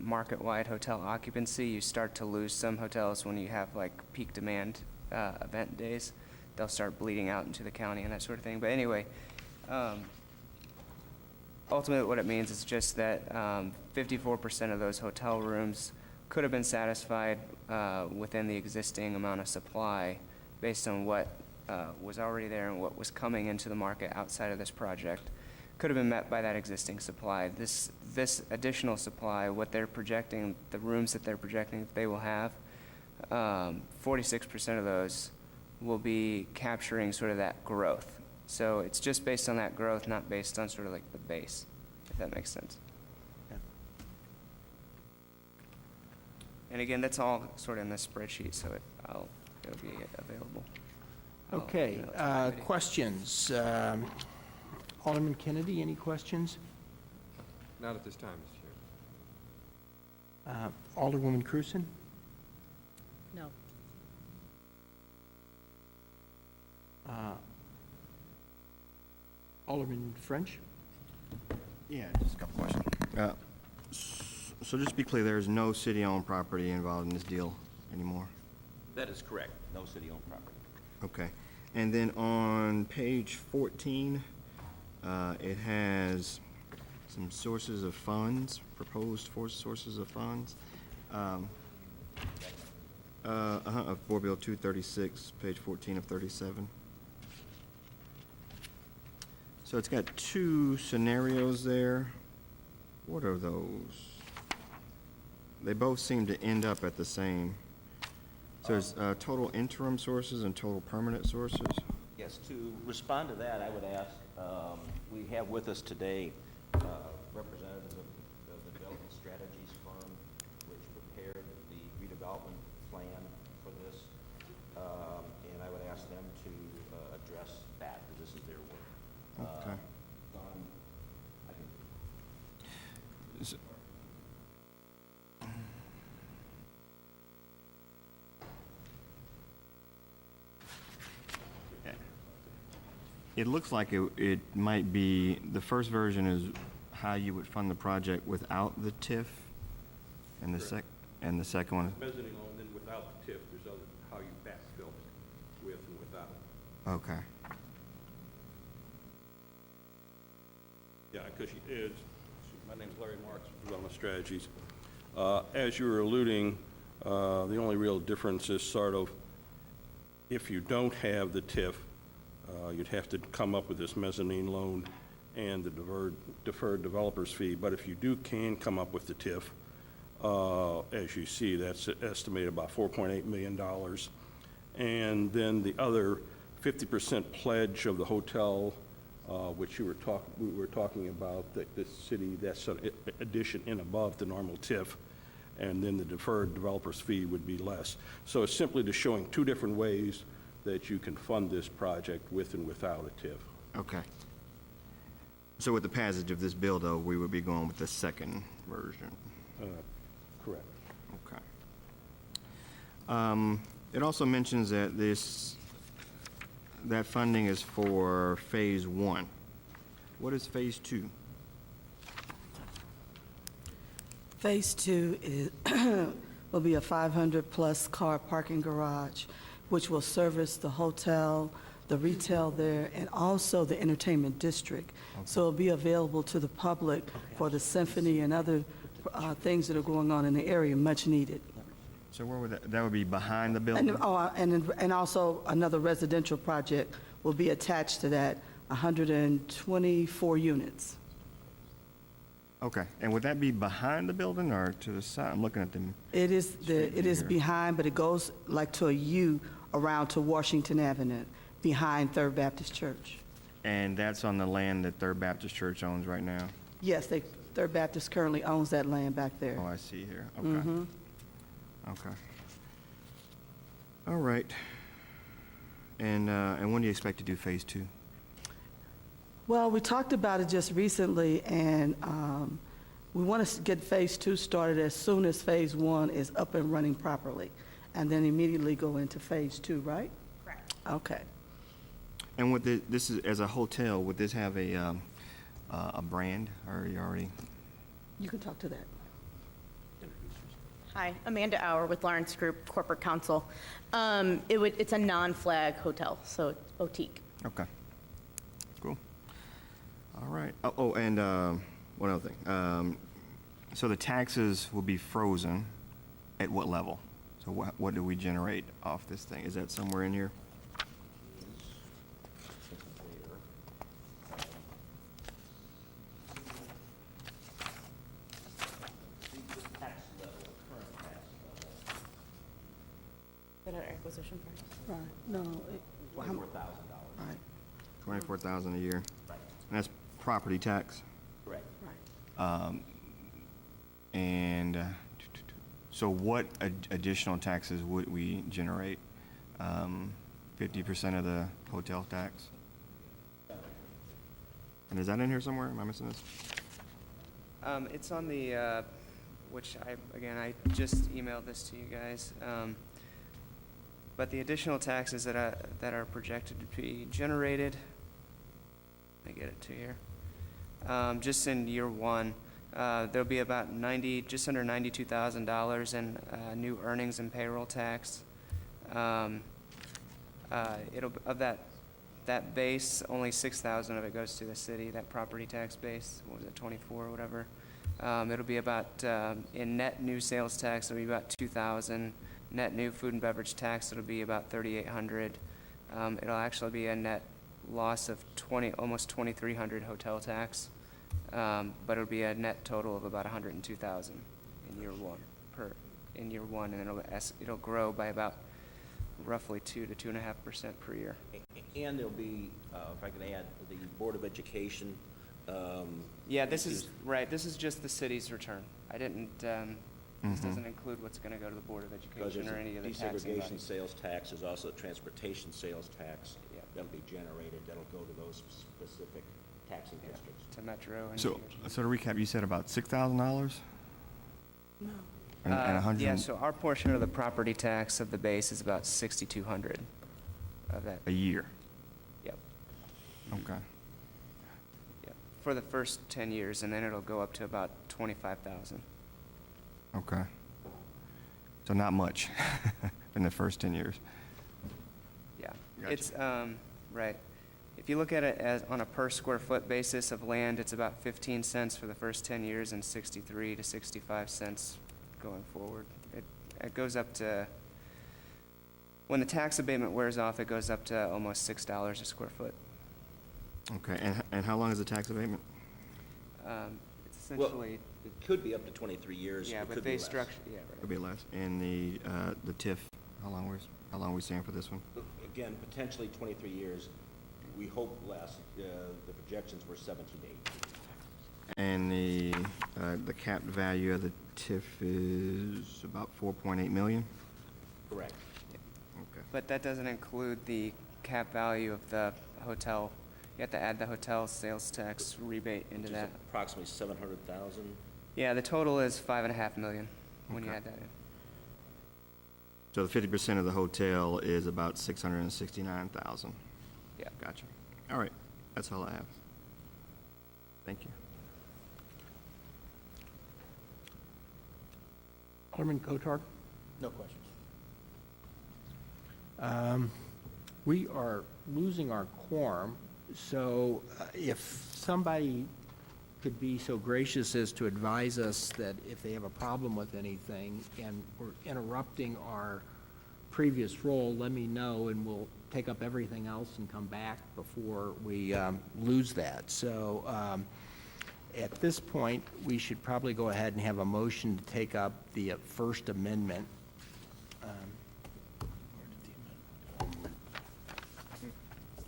market-wide hotel occupancy, you start to lose some hotels when you have like peak demand event days. They'll start bleeding out into the county and that sort of thing. But anyway, ultimately what it means is just that 54% of those hotel rooms could have been satisfied within the existing amount of supply based on what was already there and what was coming into the market outside of this project. Could have been met by that existing supply. This additional supply, what they're projecting, the rooms that they're projecting that they will have, 46% of those will be capturing sort of that growth. So it's just based on that growth, not based on sort of like the base, if that makes sense. Yeah. And again, that's all sort of in this spreadsheet, so it'll be available. Okay, email it to the committee. questions. Alderman Kennedy, any questions? Not at this time, Mr. Chair. Alderwoman Cruzen? No. Alderman French? Yeah, just a couple questions. So just to be clear, there is no city-owned property involved in this deal anymore? That is correct. No city-owned property. Okay. And then on page 14, it has some sources of funds, proposed sources of funds. Of Board Bill 236, page 14 of 37. So it's got two scenarios there. What are those? They both seem to end up at the same. So there's total interim sources and total permanent sources? Yes, to respond to that, I would ask, we have with us today representatives of the Development Strategies firm, which prepared the redevelopment plan for this, and I would ask them to address that, because this is their work. Okay. I can It looks like it might be, the first version is how you would fund the project without the TIF, and the second one, Mezzanine loan, then without the TIF, there's other, how you backfill it with and without. okay. Yeah, because my name's Larry Marks, Development Strategies. As you were alluding, the only real difference is sort of, if you don't have the TIF, you'd have to come up with this mezzanine loan and the deferred developer's fee. But if you can come up with the TIF, as you see, that's estimated about $4.8 million. And then the other 50% pledge of the hotel, which we were talking about, that the city, that's an addition in above the normal TIF, and then the deferred developer's fee would be less. So it's simply just showing two different ways that you can fund this project with and without a TIF. Okay. So with the passage of this bill, though, we would be going with the second version. Correct. Okay. It also mentions that that funding is for Phase 1. What is Phase 2? Phase 2 is, will be a 500-plus car parking garage, which will service the hotel, the retail there, and also the entertainment district. So it'll be available to the public for the symphony and other things that are going on in the area, much needed. So where would that would be behind the building? And also another residential project will be attached to that, 124 units. Okay, and would that be behind the building or to the side? I'm looking at them. It is here. behind, but it goes like to a U around to Washington Avenue, behind Third Baptist Church. And that's on the land that Third Baptist Church owns right now? Yes, Third Baptist currently owns that land back there. Oh, I see here. Okay. Okay. All right. And when do you expect to do Phase 2? Well, we talked about it just recently, and we want to get Phase 2 started as soon as Phase 1 is up and running properly, and then immediately go into Phase 2, right? Correct. Okay. And would this is as a hotel, would this have a brand, or you already? You can talk to that. Hi, Amanda Auer with Lawrence Group Corporate Counsel. It's a non-flag hotel, so it's boutique. Okay. Cool. All right. Oh, and one other thing. So the taxes will be frozen at what level? So what do we generate off this thing? Is that somewhere in here? Is that our acquisition price? Right. No. $24,000. Right. $24,000 a year. Right. And that's property tax? Correct. Right. And so what additional taxes would we generate? 50% of the hotel tax? And is that in here somewhere? Am I missing this? It's on the, which I just emailed this to you guys. But the additional taxes that are projected to be generated, let me get it to here. Just in year one, there'll be about just under $92,000 in new earnings and payroll tax. Of that base, only $6,000 of it goes to the city. That property tax base, what was it, 24 or whatever. It'll be about in net new sales tax, it'll be about $2,000. Net new food and beverage tax, it'll be about $3,800. It'll actually be a net loss of almost $2,300 hotel tax, but it'll be a net total of about $102,000 in year one, and then it'll grow by about roughly 2 to 2.5% per year. And there'll be, if I can add, the Board of Education. Yeah, this is right. This is just the city's return. I didn't. This doesn't include what's going to go to the Board of Education or any of the taxing desegregation bodies. sales tax. There's also a transportation sales tax that'll be generated. That'll go to those specific taxing districts. To Metro. And So to recap, you said about $6,000? No. And 100? Yeah, so our portion of the property tax of the base is about $6,200 of that. A year? Yep. Okay. Yep. For the first 10 years, and then it'll go up to about $25,000. Okay. So not much in the first 10 years. Yeah. Gotcha. It's, right. If you look at it as on a per square foot basis of land, it's about 15 cents for the first 10 years and 63 to 65 cents going forward. It goes up to, when the tax abatement wears off, it goes up to almost $6 a square foot. Okay, and how long is the tax abatement? It's essentially, It could be up to 23 years. yeah, It but could be they less. structure, yeah, It'll right. be less. And the TIF, how long are we saying for this one? Again, potentially 23 years. We hope less. The projections were 17 to 18. And the capped value of the TIF is about 4.8 million? Correct. Okay. But that doesn't include the cap value of the hotel. have to add the hotel sales tax rebate into Which is that. approximately 700,000. Yeah, the total is 5.5 million when you add that in. So the 50% of the hotel is about 669,000. Yeah. Gotcha. All right, that's all I have. Thank you. Alderman Cotard? No questions. We are losing our quorum, so if somebody could be so gracious as to advise us that if they have a problem with anything and we're interrupting our previous role, let me know, and we'll take up everything else and come back before we lose that. So at this point, we should probably go ahead and have a motion to take up the First Amendment.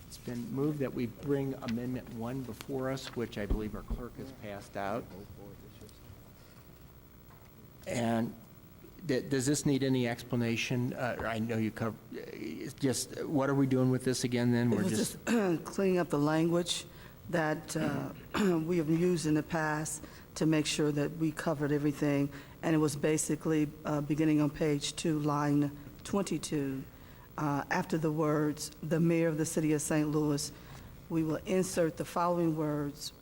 It's been moved that we bring Amendment 1 before us, which I believe our clerk has passed out. And does this need any explanation? I know you covered, just, what are we doing with this again, then? It We're was just, just cleaning up the language that we have used in the past to make sure that we covered everything. And it was basically beginning on page 2, line 22, after the words, "The mayor of the city of St. Louis," we will insert the following words,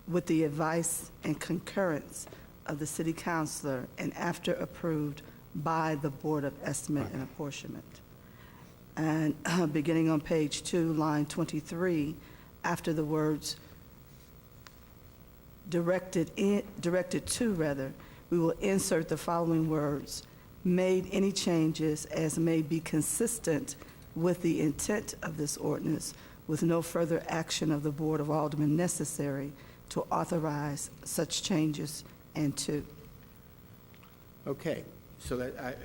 "with the advice and concurrence of the city councilor and after approved by the Board of Estimate and Apportionment." And beginning on page 2, line 23, after the words directed to, we will insert the following words, "made any changes as may be consistent with the intent of this ordinance, with no further action of the Board of Aldermen necessary to authorize such changes and to." okay, so that,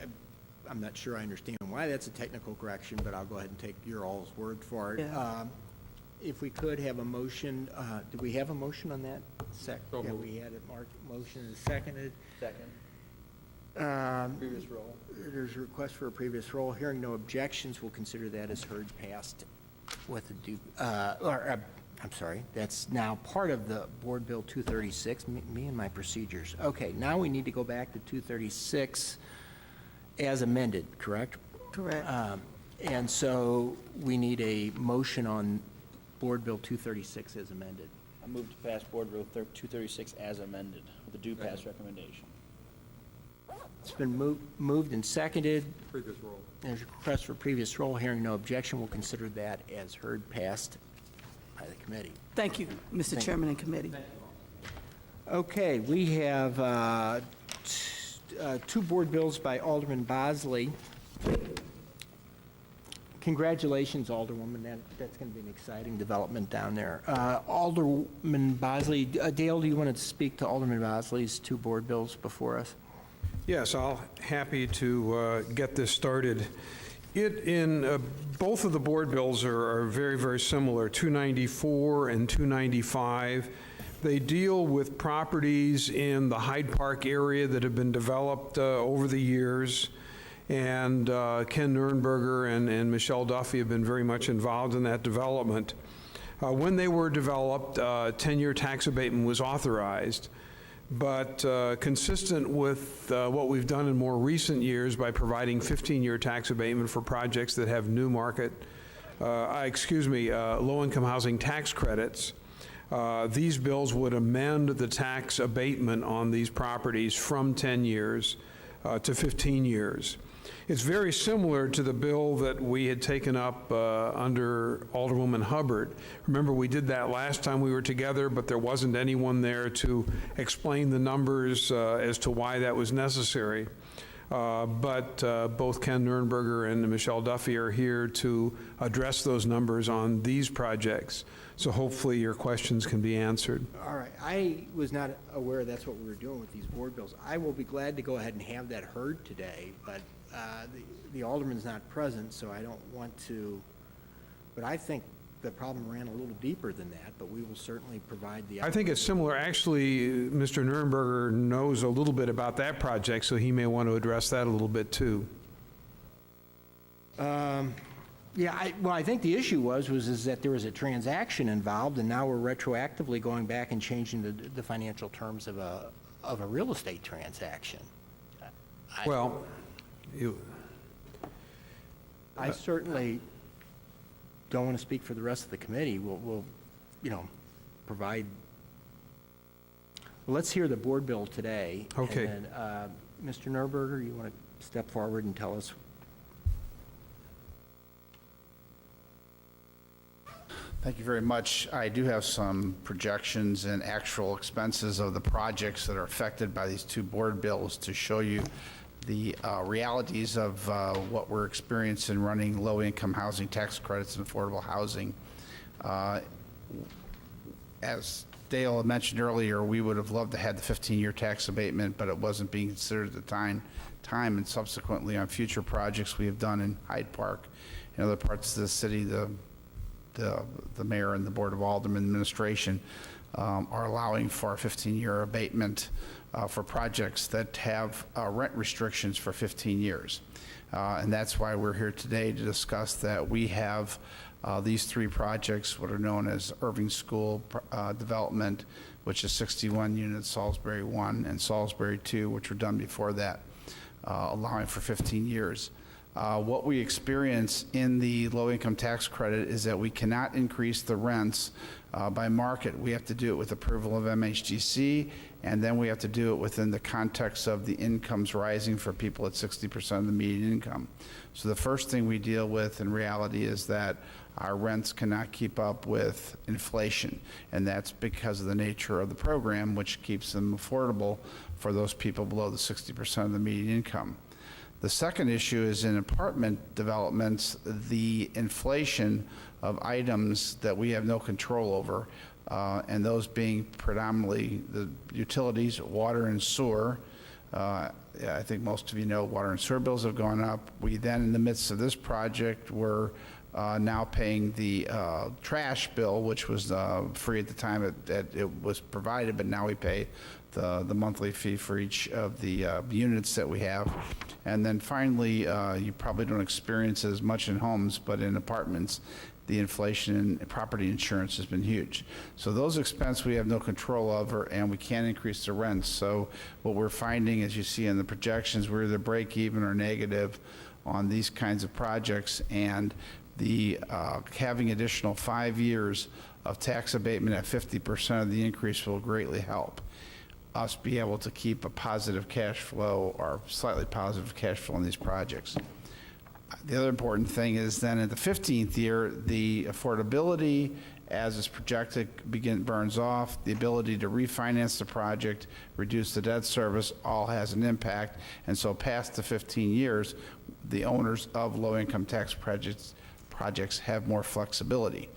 I'm not sure I understand why that's a technical correction, but I'll go ahead and take your all's word for it. Yeah. If we could have a motion, do we have a motion on that? So Yeah, moved. we had it marked, motion is seconded. Second. Previous roll. There's a request for a previous roll. Hearing no objections, we'll consider that as heard, passed with a due, I'm sorry, that's now part of the Board Bill 236, me and my procedures. Okay, now we need to go back to 236 as amended, correct? Correct. And so we need a motion on Board Bill 236 as amended. I move to pass Board Bill 236 as amended with a due pass recommendation. It's been moved and seconded. Previous roll. There's a request for previous roll. Hearing no objection, we'll consider that as heard, passed by the committee. Thank you, Mr. Thank Chairman and committee. Okay, we have two board bills by Alderman Bosley. Congratulations, Alderwoman. That's going to be an exciting development down there. Alderman Bosley, Dale, do you want to speak to Alderman Bosley's two board bills before us? Yes, I'll happy to get this started. Both of the board bills are very, very similar, 294 and 295. They deal with properties in the Hyde Park area that have been developed over the years. And Ken Nurnberger and Michelle Duffy have been very much involved in that development. When they were developed, 10-year tax abatement was authorized. But consistent with what we've done in more recent years by providing 15-year tax abatement for projects that have new market, low-income housing tax credits, these bills would amend the tax abatement on these properties from 10 years to 15 years. It's very similar to the bill that we had taken up under Alderwoman Hubbard. Remember, we did that last time we were together, but there wasn't anyone there to explain the numbers as to why that was necessary. But both Ken Nurnberger and Michelle Duffy are here to address those numbers on these projects. So hopefully your questions can be answered. All right, I was not aware that's what we were doing with these board bills. I will be glad to go ahead and have that heard today, but the alderman's not present, so I don't want to, but I think the problem ran a little deeper than that, but we will certainly provide the... I think it's similar. Actually, Mr. Nurnberger knows a little bit about that project, so he may want to address that a little bit too. Yeah, I think the issue was that there was a transaction involved, and now we're retroactively going back and changing the financial terms of a real estate transaction. Well, I certainly don't want to speak for the rest of the committee. We'll provide, let's hear the board bill today. Okay. And then, Mr. Nurberger, you want to step forward and tell us? Thank you very much. I do have some projections and actual expenses of the projects that are affected by these two board bills to show you the realities of what we're experiencing running low-income housing tax credits and affordable housing. As Dale had mentioned earlier, we would have loved to have the 15-year tax abatement, but it wasn't being considered at the time, and subsequently on future projects we have done in Hyde Park and other parts of the city, the mayor and the Board of Aldermen administration are allowing for a 15-year abatement for projects that have rent restrictions for 15 years. And that's why we're here today to discuss that we have these three projects, what are known as Irving School Development, which is 61 units, Salisbury 1, and Salisbury 2, which were done before that, allowing for 15 years. What we experience in the low-income tax credit is that we cannot increase the rents by market. We have to do it with approval of MHGC, and then we have to do it within the context of the incomes rising for people at 60% of the median income. So the first thing we deal with in reality is that our rents cannot keep up with inflation, and that's because of the nature of the program, which keeps them affordable for those people below the 60% of the median income. The second issue is in apartment developments, the inflation of items that we have no control over, and those being predominantly the utilities, water and sewer. I think most of you know water and sewer bills have gone up. We then, in the midst of this project, were now paying the trash bill, which was free at the time it was provided, but now we pay the monthly fee for each of the units that we have. And then finally, you probably don't experience it as much in homes, but in apartments, the inflation in property insurance has been huge. So those expenses we have no control over, and we can't increase the rents. So what we're finding, as you see in the projections, we're either break even or negative on these kinds of projects, and the having additional 5 years of tax abatement at 50% of the increase will greatly help us be able to keep a positive cash flow or slightly positive cash flow on these projects. The other important thing is then at the 15th year, the affordability as is projected burns off. The ability to refinance the project, reduce the debt service, all has an impact. And so past the 15 years, the owners of low-income tax projects have more flexibility.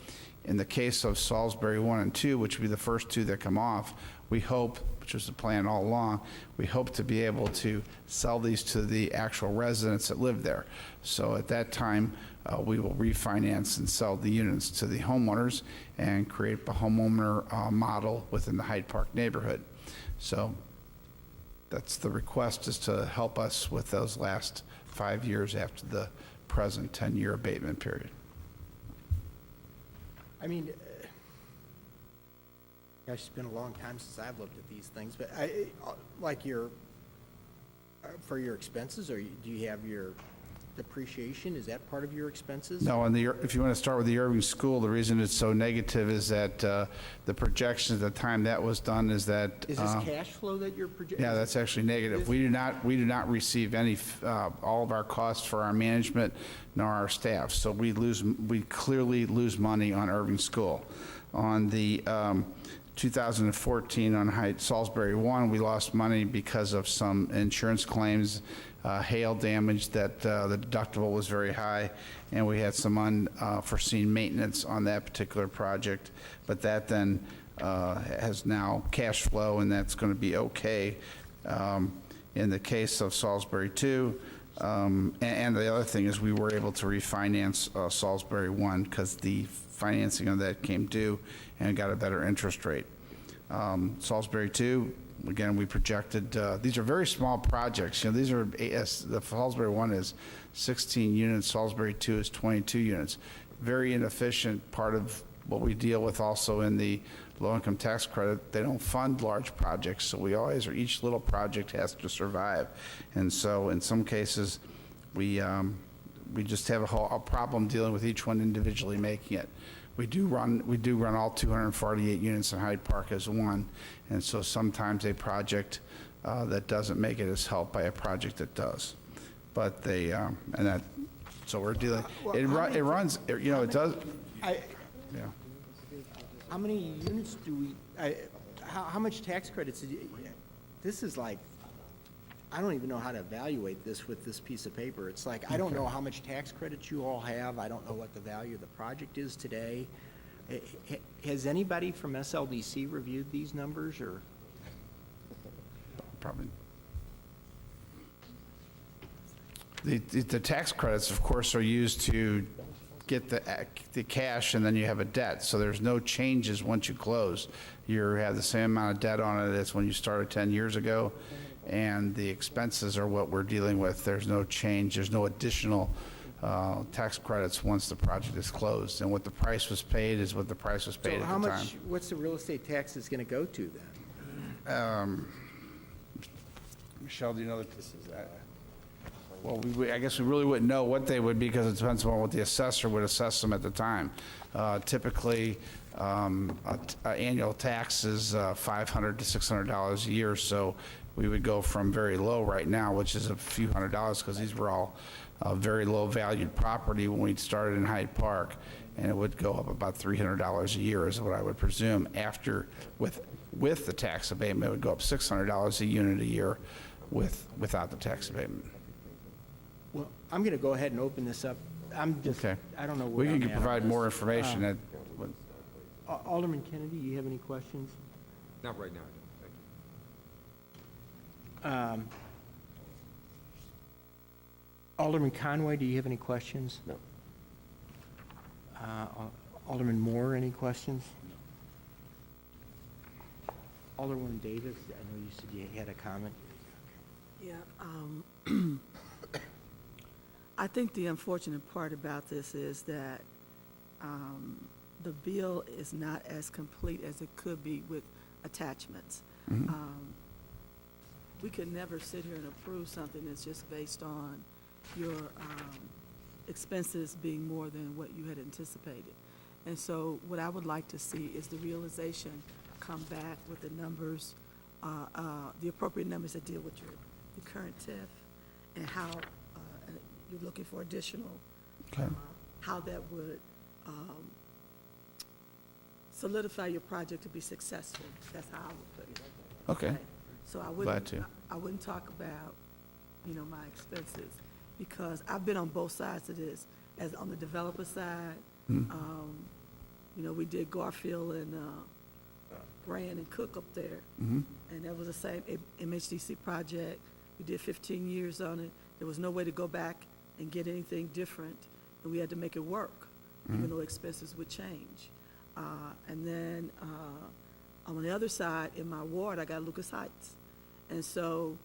In the case of Salisbury 1 and 2, which will be the first two that come off, we hope, which was the plan all along, we hope to be able to sell these to the actual residents that live there. So at that time, we will refinance and sell the units to the homeowners and create a homeowner model within the Hyde Park neighborhood. So that's the request, is to help us with those last 5 years after the present 10-year abatement period. I mean, gosh, it's been a long time since I've looked at these things, but like for your expenses, or do you have your depreciation? Is that part of your expenses? No, and if you want to start with the Irving School, the reason it's so negative is that the projections at the time that was done is that... Is this cash flow that you're projecting? Yeah, that's actually negative. We do not receive any, all of our costs for our management nor our staff. So we clearly lose money on Irving School. On the 2014 on Salisbury 1, we lost money because of some insurance claims, hail damage that the deductible was very high, and we had some unforeseen maintenance on that particular project. But that then has now cash flow, and that's going to be okay. In the case of Salisbury 2, and the other thing is we were able to refinance Salisbury 1 because the financing of that came due and got a better interest rate. Salisbury 2, Again, we projected, these are very small projects. You know, these are, the Salisbury one is 16 units, Salisbury 2 is 22 units. Very inefficient. Part of what we deal with also in the low-income tax credit, they don't fund large projects, so we always, or each little project has to survive. And so in some cases, we just have a problem dealing with each one individually making it. We do run all 248 units in Hyde Park as one, and so sometimes a project that doesn't make it is helped by a project that does. But they, and that, so we're dealing, it runs, you know, it does, yeah. How many units do we, how much tax credits? This is like, I don't even know how to evaluate this with this piece of paper. It's like, I don't know how much tax credits you all have. I don't know what the value of the project is today. Has anybody from SLDC reviewed these numbers, or? Probably. The tax credits, of course, are used to get the cash, and then you have a debt. So there's no changes once you close. You have the same amount of debt on it as when you started 10 years ago, and the expenses are what we're dealing with. There's no change. There's no additional tax credits once the project is closed. And what the price was paid is what the price was paid at the time. So how much, what's the real estate tax is going to go to then? Michelle, do you know that this is that? Well, I guess we really wouldn't know what they would be, because it depends on what the assessor would assess them at the time. Typically, annual tax is $500 to $600 a year, so we would go from very low right now, which is a few $100s, because these were all very low valued property when we started in Hyde Park, and it would go up about $300 a year is what I would presume. After, with the tax abatement, it would go up $600 a unit a year without the tax abatement. Well, I'm going to go ahead and open this up. I'm just, Okay. I don't know We where I'm can at provide on more this. information. Alderman Kennedy, you have any questions? Not right now, thank you. Alderman Conway, do you have any questions? No. Alderman Moore, any questions? No. Alderwoman Davis, I know you said you had a comment. Yeah, I think the unfortunate part about this is that the bill is not as complete as it could be with attachments. We could never sit here and approve something that's just based on your expenses being more than what you had anticipated. And so what I would like to see is the realization come back with the numbers, the appropriate numbers that deal with your current TIF, and how you're looking for additional, how that would solidify your project to be successful. That's how I would put it. Okay. So I Glad to. wouldn't talk about, you know, my expenses, because I've been on both sides of this. As on the developer side, you know, we did Garfield and Brand and Cook up there, and that was the same MHDC project. We did 15 years on it. There was no way to go back and get anything different, and we had to make it work, even though expenses would change. And then on the other side, in my ward, I got Lucas Heights. And so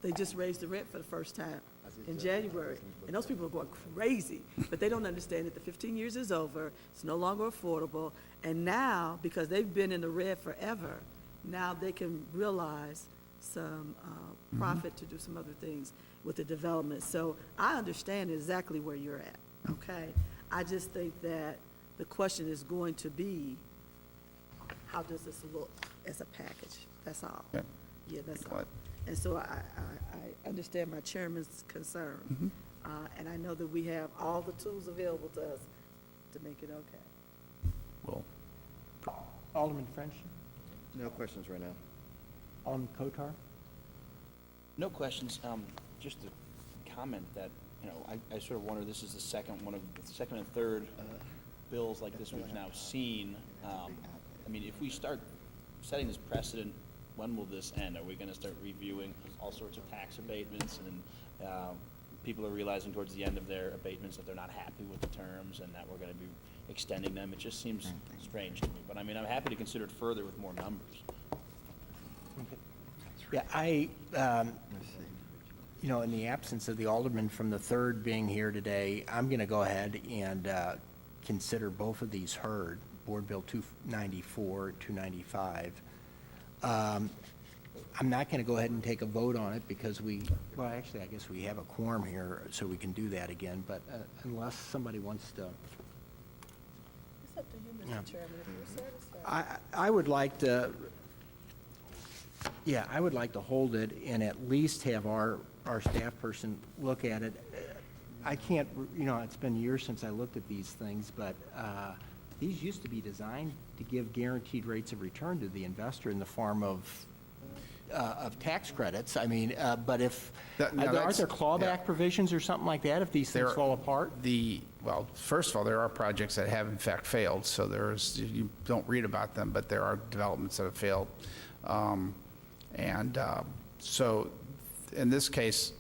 they just raised the rent for the first time in January. And those people are going crazy, but they don't understand that the 15 years is over. It's no longer affordable. And now, because they've been in the red forever, now they can realize some profit to do some other things with the development. So I understand exactly where you're at, okay? I just think that the question is going to be, how does this look as a package? That's all. Yeah. Yeah, that's all. And so I understand my chairman's concern, and I know that we have all the tools available to us to make it okay. Well, Alderman French? No questions right now. Alderman Kotar? No questions. Just a comment that, you know, I sort of wonder, this is the second and third bills like this we've now seen. I mean, if we start setting this precedent, when will this end? Are we going to start reviewing all sorts of tax abatements, and people are realizing towards the end of their abatements that they're not happy with the terms and that we're going to be extending them? It just seems strange to me. But I mean, I'm happy to consider it further with more numbers. Yeah, in the absence of the alderman from the 3rd being here today, I'm going to go ahead and consider both of these heard, Board Bill 294, 295. I'm not going to go ahead and take a vote on it because actually, I guess we have a quorum here, so we can do that again, but unless somebody wants to. It's up to you, Mr. Chairman, if you're satisfied. I would like to, I would like to hold it and at least have our staff person look at it. I can't, it's been years since I looked at these things, but these used to be designed to give guaranteed rates of return to the investor in the form of tax credits. I mean, but if, aren't there clawback provisions or something like that if these things fall apart? Well, first of all, there are projects that have in fact failed, so you don't read about them, but there are developments that have failed. So in this case,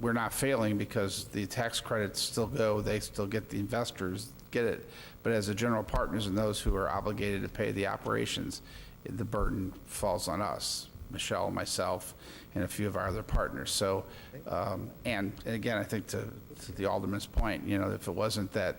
we're not failing because the tax credits still go, they still get, the investors get it. But as the general partners and those who are obligated to pay the operations, the burden falls on us, Michelle, myself, and a few of our other partners. So, and again, I think to the alderman's point, if it wasn't that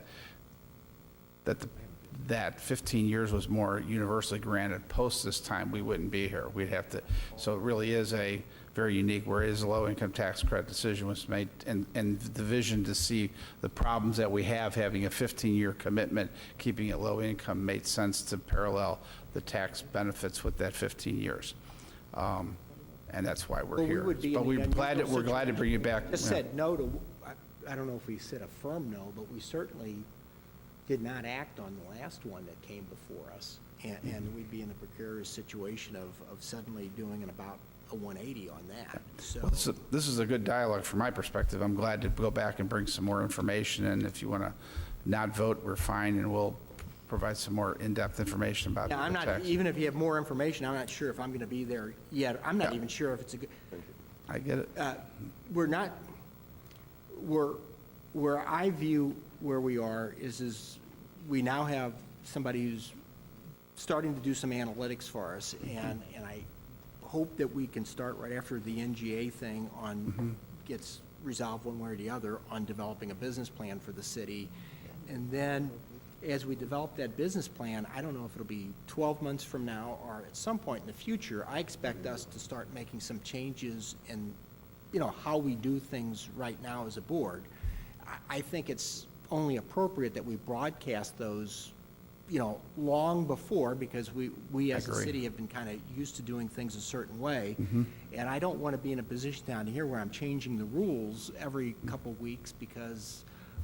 15 years was more universally granted post this time, we wouldn't be here. We'd have to, so it really is a very unique, whereas the low-income tax credit decision was made, and the vision to see the problems that we have, having a 15-year commitment, keeping it low income, made sense to parallel the tax benefits with that 15 years. And that's why we're here. But we're glad to bring you back. Just said no to, I don't know if we said a firm no, but we certainly did not act on the last one that came before us. And we'd be in the precarious situation of suddenly doing about a 180 on that. So Well, this is a good dialogue from my perspective. I'm glad to go back and bring some more information, and if you want to not vote, we're fine, and we'll provide some more in-depth information about the I'm not, tax. even if you have more information, I'm not sure if I'm going to be there yet. I'm not even sure if it's a good. I get it. Where I view where we are is we now have somebody who's starting to do some analytics for us, and I hope that we can start right after the NGA thing gets resolved one way or the other on developing a business plan for the city. And then as we develop that business plan, I don't know if it'll be 12 months from now or at some point in the future, I expect us to start making some changes in, how we do things right now as a board. I think it's only appropriate that we broadcast those, long before, because we as a city have been kind of used to doing things a certain way. And I don't want to be in a position down here where I'm changing the rules every couple weeks, because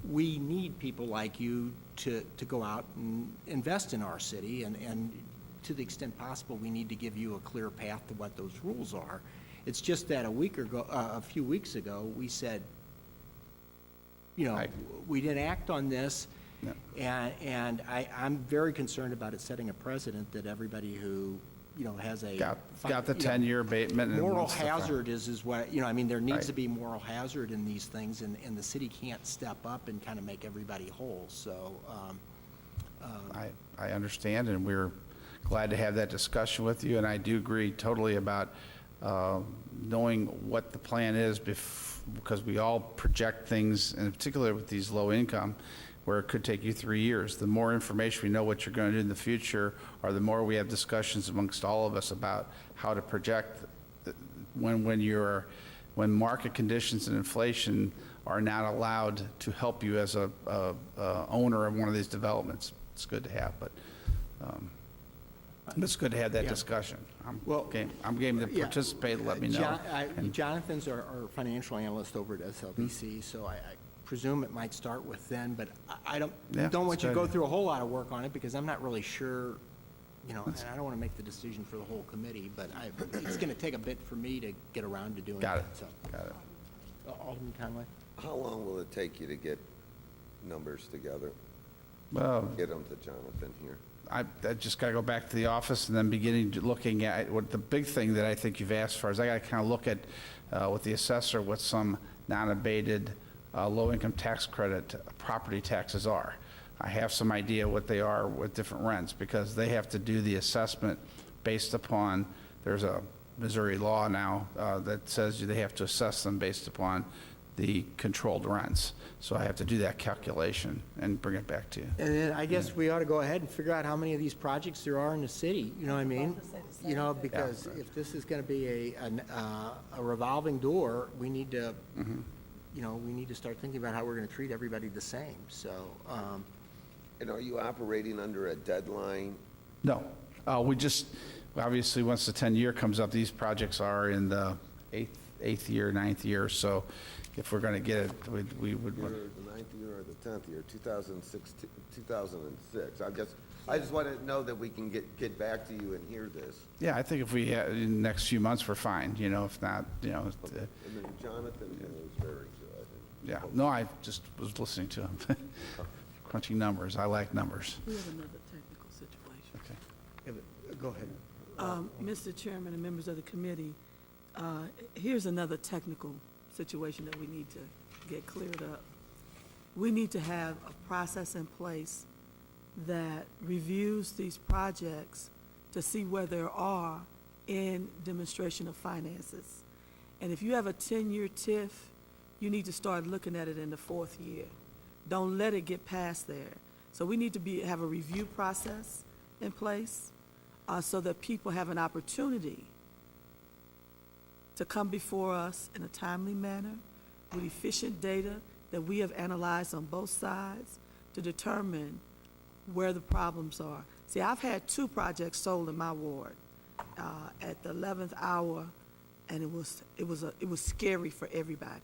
we need people like you to go out and invest in our city, and to the extent possible, we need to give you a clear path to what those rules are. It's just that a few weeks ago, we said, we didn't act on this, and I'm very concerned about it setting a precedent that everybody who, has a... Got the 10-year abatement. And moral wants to file. hazard is what, there needs to be moral hazard in these things, and the city can't step up and kind of make everybody whole, so... I understand, and we're glad to have that discussion with you, and I do agree totally about knowing what the plan is, because we all project things, and in particular with these low income, where it could take you 3 years. The more information we know what you're going to do in the future, or the more we have discussions amongst all of us about how to project when market conditions and inflation are not allowed to help you as a owner of one of these developments. It's good to have, but it's good to have that discussion. I'm game to participate. Let me know. Jonathan's our financial analyst over at SLDC, so I presume it might start with then, but I don't want you to go through a whole lot of work on it, because I'm not really sure, and I don't want to make the decision for the whole committee, but it's going to take a bit for me to get around to doing Got it. it. So. Got it. Alderman Conway? How long will it take you to get numbers together? Well, Get them to Jonathan here. I just got to go back to the office and then beginning to looking at what the big thing that I think you've asked for is I got to kind of look at with the assessor what some non-abated low-income tax credit property taxes are. I have some idea what they are with different rents, because they have to do the assessment based upon, there's a Missouri law now that says they have to assess them based upon the controlled rents. So I have to do that calculation and bring it back to you. And then I guess we ought to go ahead and figure out how many of these projects there are in the city, you know what I mean? You know, because if this is going to be a revolving door, we need to, you know, we need to start thinking about how we're going to treat everybody the same, so. And are you operating under a deadline? No, we just, obviously, once the 10-year comes up, these projects are in the eighth year, 9th year, so if we're going to get it, we would. Either the 9th year or the 10th year, 2006, 2006. I just want to know that we can get back to you and hear this. Yeah, I think if we, in the next few months, we're fine, you know, if not, you know. And then Jonathan was very good. Yeah, no, I just was listening to him. Crunching numbers, I like numbers. We have another technical situation. Okay. Go ahead. Mr. Chairman and members of the committee, here's another technical situation that we need to get cleared up. We need to have a process in place that reviews these projects to see where there are in demonstration of finances. And if you have a 10-year TIF, you need to start looking at it in the 4th year. Don't let it get past there. So we need to have a review process in place so that people have an opportunity to come before us in a timely manner with efficient data that we have analyzed on both sides to determine where the problems are. See, I've had 2 projects sold in my ward at the 11th hour, and it was scary for everybody,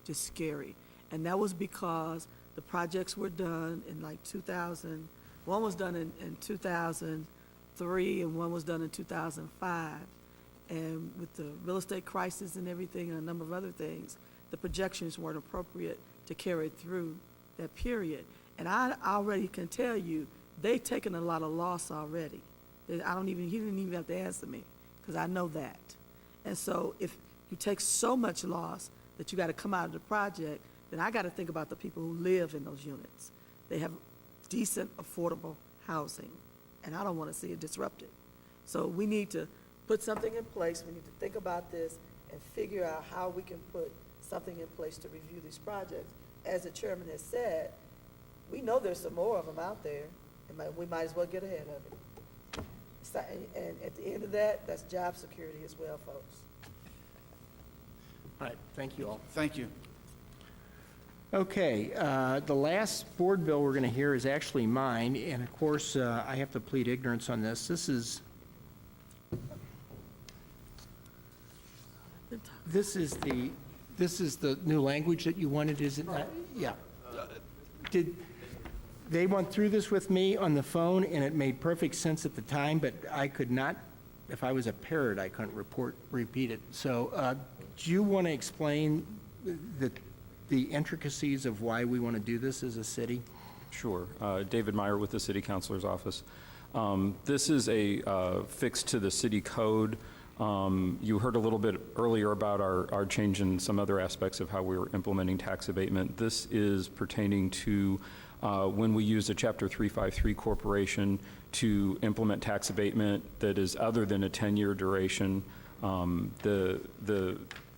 just scary. And that was because the projects were done in like 2000. One was done in 2003, and one was done in 2005. And with the real estate crisis and everything, and a number of other things, the projections weren't appropriate to carry through that period. And I already can tell you, they've taken a lot of loss already. He didn't even have to answer me, because I know that. And so if you take so much loss that you got to come out of the project, then I got to think about the people who live in those units. They have decent, affordable housing, and I don't want to see it disrupted. So we need to put something in place. We need to think about this and figure out how we can put something in place to review these projects. As the chairman has said, we know there's some more of them out there, and we might as well get ahead of it. And at the end of that, that's job security as well, folks. All right, thank you all. Thank you. Okay, the last board bill we're going to hear is actually mine, and of course, I have to plead ignorance on this. This is the new language that you wanted, is it not? Yeah. They went through this with me on the phone, and it made perfect sense at the time, but I could not, if I was a parrot, I couldn't repeat it. So do you want to explain the intricacies of why we want to do this as a city? Sure. David Meyer with the City Councilor's Office. This is a fix to the city code. You heard a little bit earlier about our change in some other aspects of how we were implementing tax abatement. This is pertaining to when we use a Chapter 353 corporation to implement tax abatement that is other than a 10-year duration. The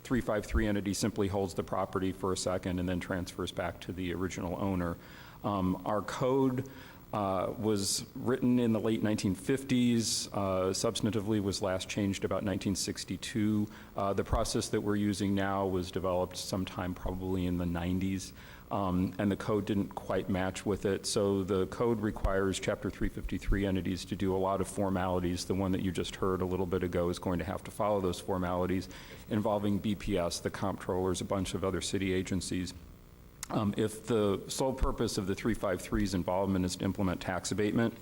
353 entity simply holds the property for a second and then transfers back to the original owner. Our code was written in the late 1950s, substantively was last changed about 1962. The process that we're using now was developed sometime probably in the 90s, and the code didn't quite match with it. So the code requires Chapter 353 entities to do a lot of formalities. The one that you just heard a little bit ago is going to have to follow those formalities involving BPS, the comptrollers, a bunch of other city agencies. If the sole purpose of the 353's involvement is to implement tax abatement,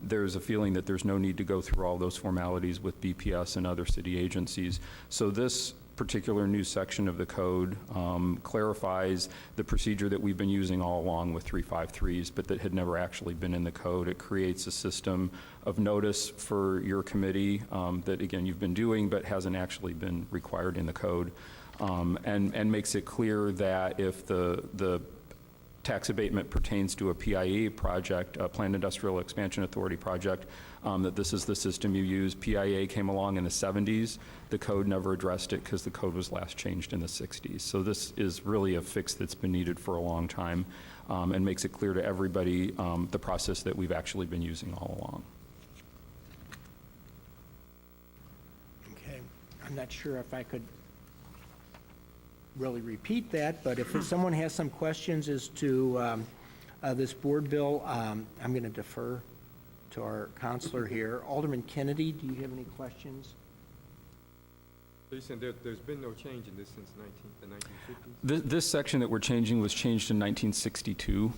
there's a feeling that there's no need to go through all those formalities with BPS and other city agencies. So this particular new section of the code clarifies the procedure that we've been using all along with 353's, but that had never actually been in the code. It creates a system of notice for your committee that, again, you've been doing, but hasn't actually been required in the code. And makes it clear that if the tax abatement pertains to a PIE project, a Planned Industrial Expansion Authority project, that this is the system you use. PIA came along in the 70s. The code never addressed it because the code was last changed in the 60s. So this is really a fix that's been needed for a long time, and makes it clear to everybody the process that we've actually been using all along. Okay, I'm not sure if I could really repeat that, but if someone has some questions as to this board bill, I'm going to defer to our counselor here. Alderman Kennedy, do you have any questions? So you're saying there's been no change in this since the 1950s? This section that we're changing was changed in 1962,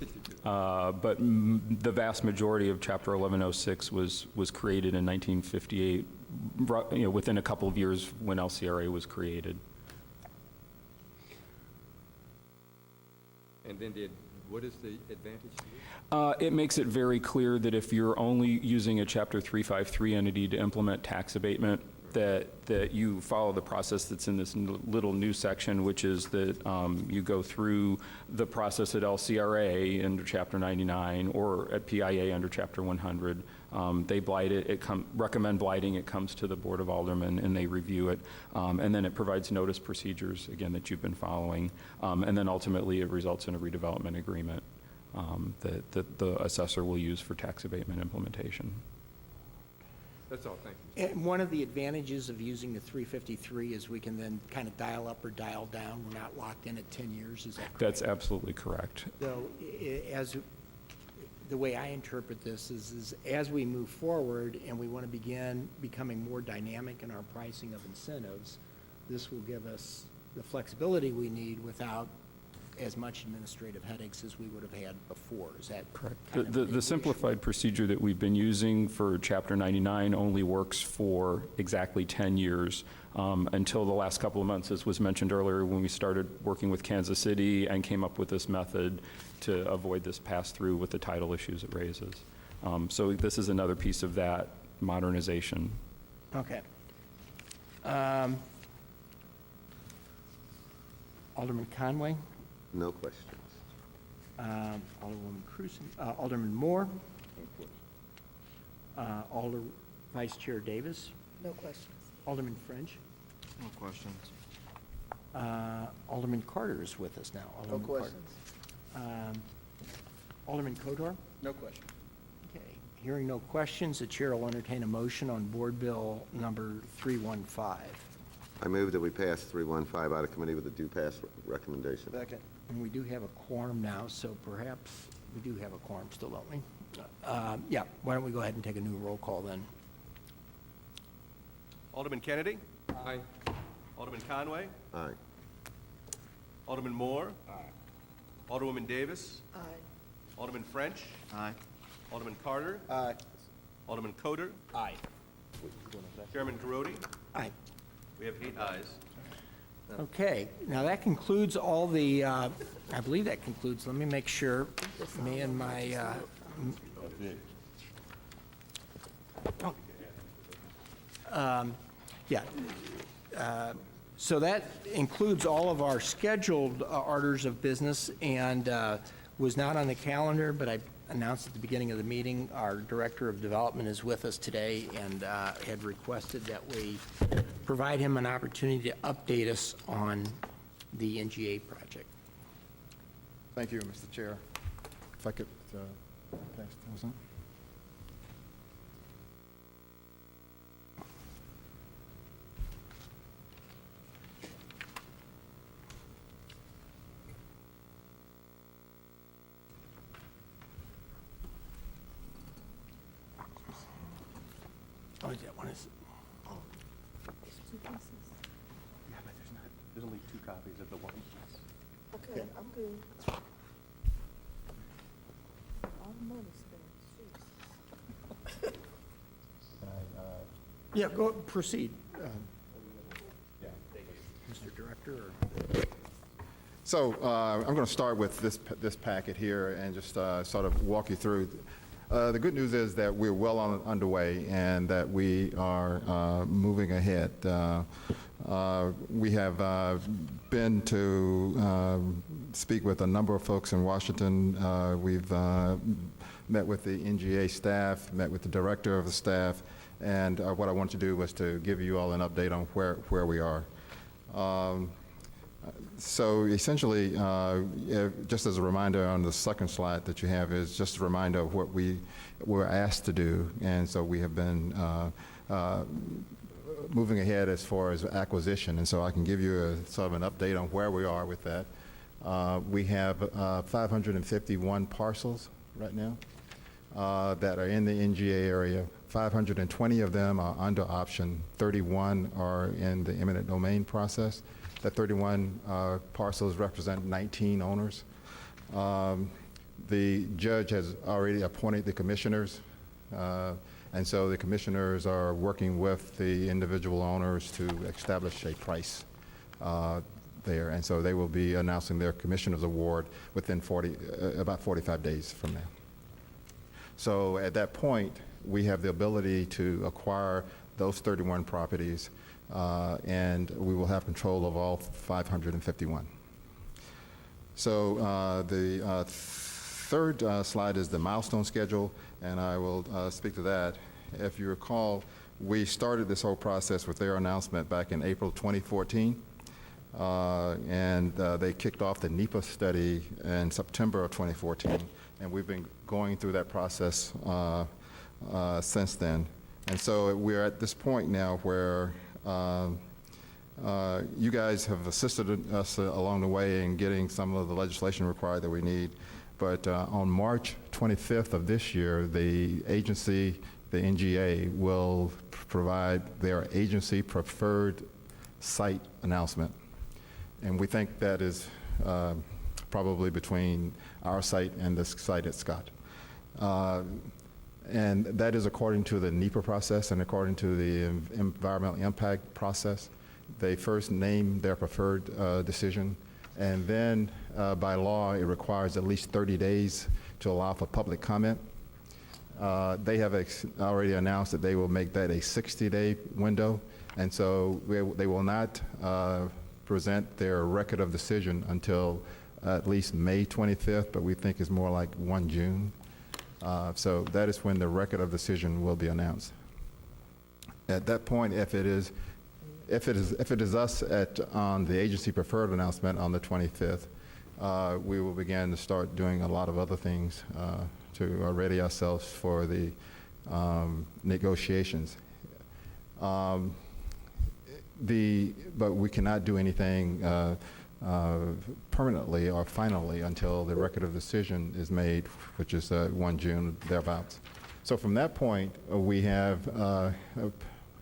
but the vast majority of Chapter 1106 was created in 1958, within a couple of years when LCRA was created. And then what is the advantage to this? It makes it very clear that if you're only using a Chapter 353 entity to implement tax abatement, that you follow the process that's in this little new section, which is that you go through the process at LCRA under Chapter 99 or at PIA under Chapter 100. They blight it, recommend blighting, it comes to the Board of Aldermen and they review it. And then it provides notice procedures, again, that you've been following. And then ultimately it results in a redevelopment agreement that the assessor will use for tax abatement implementation. That's all, thank you. And one of the advantages of using the 353 is we can then kind of dial up or dial down. We're not locked in at 10 years, is that correct? That's absolutely correct. So as the way I interpret this is as we move forward and we want to begin becoming more dynamic in our pricing of incentives, this will give us the flexibility we need without as much administrative headaches as we would have had before. Is that Correct. kind of The the simplified procedure that we've been using for Chapter 99 only works for exactly 10 years until the last couple of months, as was mentioned earlier, when we started working with Kansas City and came up with this method to avoid this pass-through with the title issues it raises. So this is another piece of that modernization. Okay. Alderman Conway? No questions. Alderwoman Cruzen, Alderman Moore? Vice Chair Davis? No questions. Alderman French? No questions. Alderman Carter is with us now. No Alderman Carter. questions. Alderman Kodor? No question. Okay. Hearing no questions, the chair will entertain a motion on Board Bill number 315. I move that we pass 315 out of committee with a due pass recommendation. Second. And we do have a quorum now, so perhaps we do have a quorum still, don't we? Yeah, why don't we go ahead and take a new roll call then? Alderman Kennedy? Aye. Alderman Conway? Aye. Alderman Moore? Aye. Alderwoman Davis? Aye. Alderman French? Aye. Alderman Carter? Aye. Alderman Coder? Aye. Chairman Garodi? Aye. We have 8 ayes. Okay, now that concludes all the, I believe that concludes, let me make sure, me and my, yeah. So that includes all of our scheduled orders of business and was not on the calendar, but I announced at the beginning of the meeting, our Director of Development is with us today and had requested that we provide him an opportunity to update us on the NGA project. Thank you, Mr. Chair. If I could pass those on. Oh, is that one is, Yeah, but there's only 2 copies of the one. Okay, I'm good. All the money spent, yeah, go, proceed. Mr. Director, or? So I'm going to start with this packet here and just sort of walk you through. The good news is that we're well underway and that we are moving ahead. We have been to speak with a number of folks in Washington. We've met with the NGA staff, met with the director of the staff, and what I wanted to do was to give you all an update on where we are. So essentially, just as a reminder on the second slide that you have is just a reminder of what we were asked to do, and so we have been moving ahead as far as acquisition, and so I can give you a sort of an update on where we are with that. We have 551 parcels right now that are in the NGA area. 520 of them are under option. 31 are in the eminent domain process. The 31 parcels represent 19 owners. The judge has already appointed the commissioners, and so the commissioners are working with the individual owners to establish a price there, and so they will be announcing their commissioner's award within about 45 days from now. So at that point, we have the ability to acquire those 31 properties, and we will have control of all 551. So the third slide is the milestone schedule, and I will speak to that. If you recall, we started this whole process with their announcement back in April 2014, and they kicked off the NEPA study in September of 2014, and we've been going through that process since then. And so we're at this point now where you guys have assisted us along the way in getting some of the legislation required that we need. But on March 25th of this year, the agency, the NGA, will provide their agency preferred site announcement. And we think that is probably between our site and the site at Scott. And that is according to the NEPA process and according to the environmental impact process. They first name their preferred decision, and then by law, it requires at least 30 days to allow for public comment. They have already announced that they will make that a 60-day window, and so they will not present their record of decision until at least May 25th, but we think it's more like 1 June. So that is when the record of decision will be announced. At that point, if it is us on the agency preferred announcement on the 25th, we will begin to start doing a lot of other things to ready ourselves for the negotiations. But we cannot do anything permanently or finally until the record of decision is made, which is 1 June, thereabouts. So from that point, we have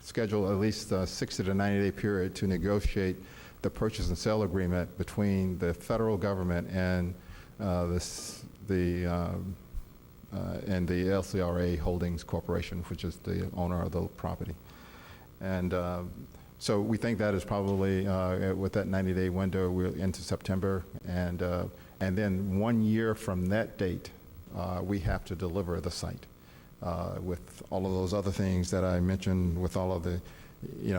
scheduled at least a 60 to 90-day period to negotiate the purchase and sale agreement between the federal government and the LCRA Holdings Corporation, which is the owner of the property. And so we think that is probably, with that 90-day window, we're into September, and then 1 year from that date, we have to deliver the site with all of those other things that I mentioned, with all of the,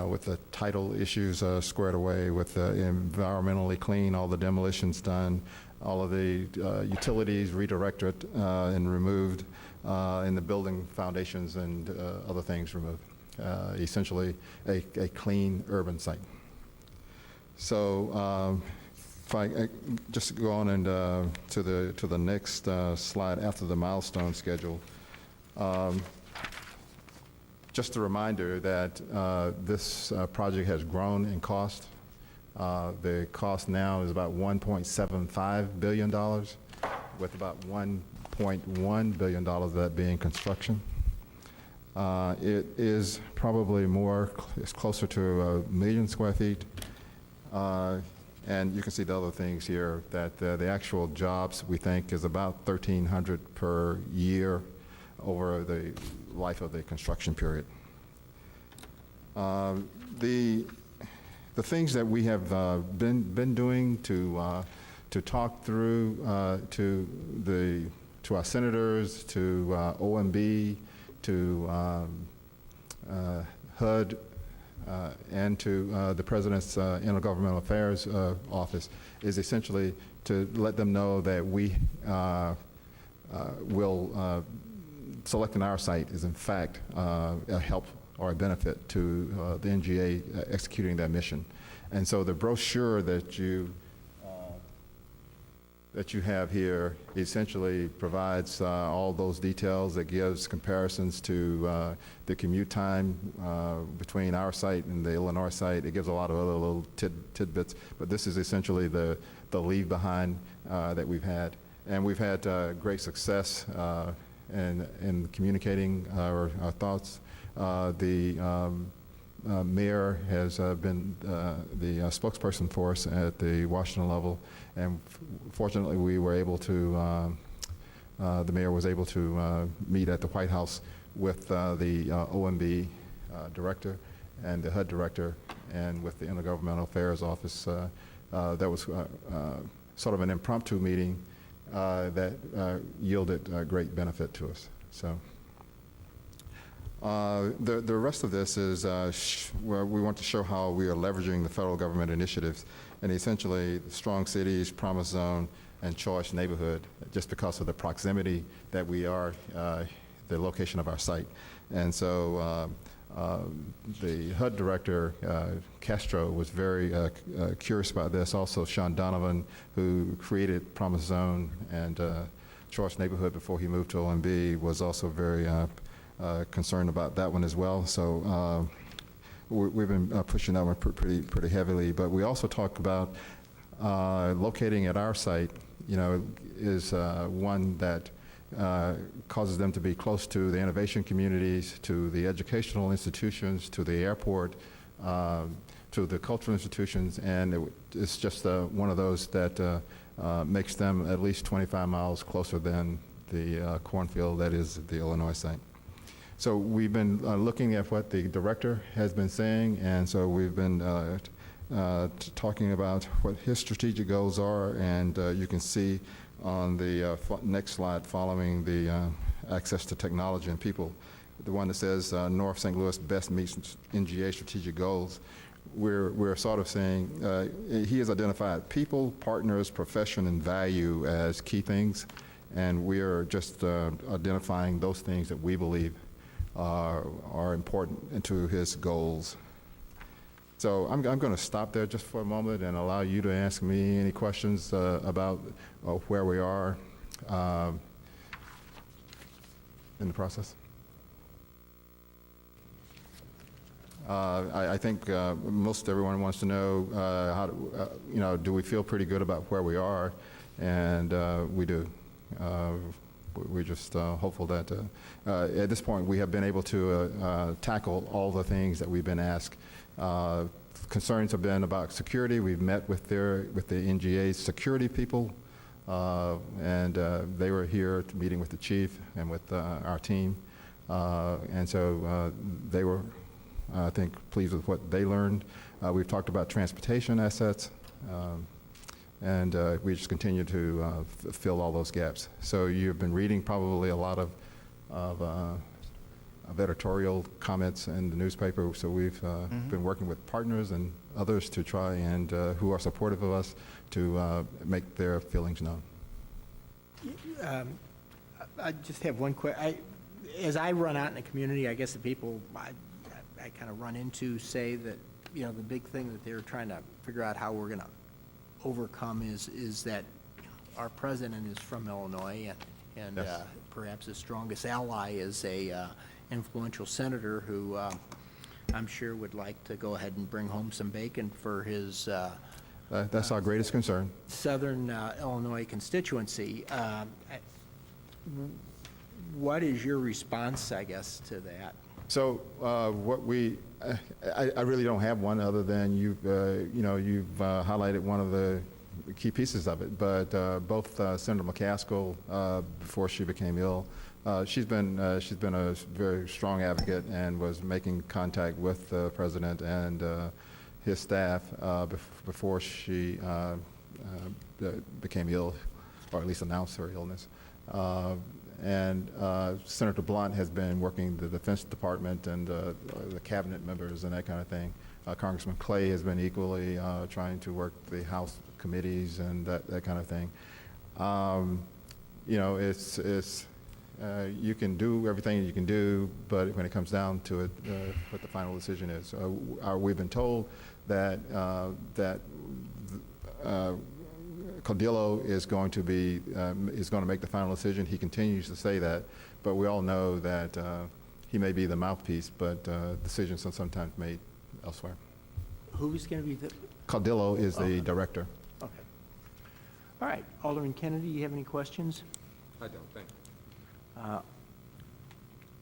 with the title issues squared away, with environmentally clean, all the demolitions done, all of the utilities redirected and removed, and the building foundations and other things removed. Essentially a clean urban site. So if I just go on and to the next slide after the milestone schedule, just a reminder that this project has grown in cost. The cost now is about $1.75 billion, with about $1.1 billion of that being construction. It is probably it's closer to 1 million square feet. And you can see the other things here, that the actual jobs, we think, is about 1,300 per year over the life of the construction period. The things that we have been doing to talk through to our senators, to OMB, to HUD, and to the President's Intergovernmental Affairs Office is essentially to let them know that we will, selecting our site is in fact a help or a benefit to the NGA executing their mission. And so the brochure that you have here essentially provides all those details. It gives comparisons to the commute time between our site and the Illinois site. It gives a lot of other little tidbits, but this is essentially the leave behind that we've had. And we've had great success in communicating our thoughts. The mayor has been the spokesperson for us at the Washington level, and fortunately we were able to, the mayor was able to meet at the White House with the OMB director and the HUD director and with the Intergovernmental Affairs Office. That was sort of an impromptu meeting that yielded great benefit to us. So. The rest of this is where we want to show how we are leveraging the federal government initiatives and essentially strong cities, promise zone, and choice neighborhood, just because of the proximity that we are, the location of our site. And so the HUD director, Castro, was very curious about this. Also, Sean Donovan, who created Promise Zone and Choice Neighborhood before he moved to OMB, was also very concerned about that one as well. So we've been pushing that one pretty heavily. But we also talk about locating at our site, you know, is one that causes them to be close to the innovation communities, to the educational institutions, to the airport, to the cultural institutions, and it's just one of those that makes them at least 25 miles closer than the cornfield that is the Illinois site. So we've been looking at what the director has been saying, and so we've been talking about what his strategic goals are, and you can see on the next slide following the access to technology and people, the one that says North St. Louis best meets NGA strategic goals. We're sort of saying he has identified people, partners, profession, and value as key things, and we are just identifying those things that we believe are important to his goals. So I'm going to stop there just for a moment and allow you to ask me any questions about where we are in the process. I think most everyone wants to know how to, do we feel pretty good about where we are? And we do. We're just hopeful that at this point we have been able to tackle all the things that we've been asked. Concerns have been about security. We've met with the NGA's security people, and they were here meeting with the chief and with our team, and so they were, I think, pleased with what they learned. We've talked about transportation assets. And we just continue to fill all those gaps. So you've been reading probably a lot of editorial comments in the newspaper. So we've been working with partners and others to try and who are supportive of us to make their feelings known. I just have one question. As I run out in the community, I guess the people I kind of run into say that, the big thing that they're trying to figure out how we're going to overcome is that our president is from Illinois, and Yes. Perhaps his strongest ally is a influential senator who I'm sure would like to go ahead and bring home some bacon for his That's our greatest concern. southern Illinois constituency. What is your response, I guess, to that? So what I really don't have one other than you've highlighted one of the key pieces of it. But both Senator McCaskill, before she became ill, she's been a very strong advocate and was making contact with the president and his staff before she became ill, or at least announced her illness. And Senator Blunt has been working the Defense Department and the cabinet members and that kind of thing. Congressman Clay has been equally trying to work the House committees and that kind of thing. You know, you can do everything you can do, but when it comes down to it, what the final decision is. We've been told that Cardillo is going to make the final decision. He continues to say that, but we all know that he may be the mouthpiece, but decisions are sometimes made elsewhere. Who's going to be the? Cardillo is the director. Okay. All right, Alderman Kennedy, you have any questions? I don't, thank you.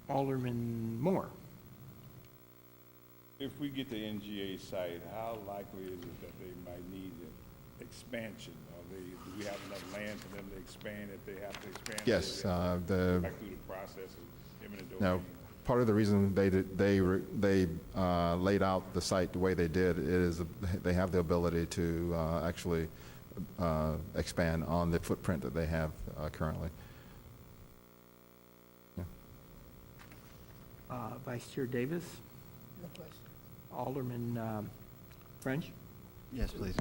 Alderman Moore. If we get the NGA site, how likely is it that they might need an expansion? Do we have enough land for them to expand if they have to expand? Yes, Back through the process of eminent domain? now, part of the reason they laid out the site the way they did is they have the ability to actually expand on the footprint that they have currently. Vice Chair Davis? No question. Alderman French? Yes, please.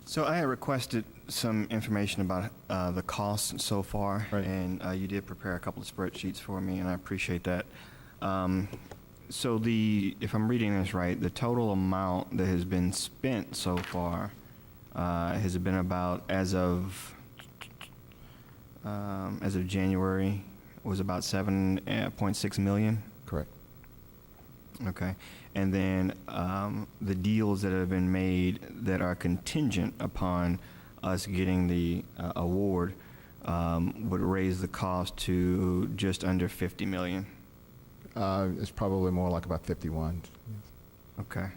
So I had requested some information about the costs so far, and you did prepare a couple of spreadsheets for me, and I appreciate that. So if I'm reading this right, the total amount that has been spent so far has been about, as of January, was about 7.6 million? Correct. Okay. And then the deals that have been made that are contingent upon us getting the award would raise the cost to just under 50 million. It's probably more like about 51. Okay.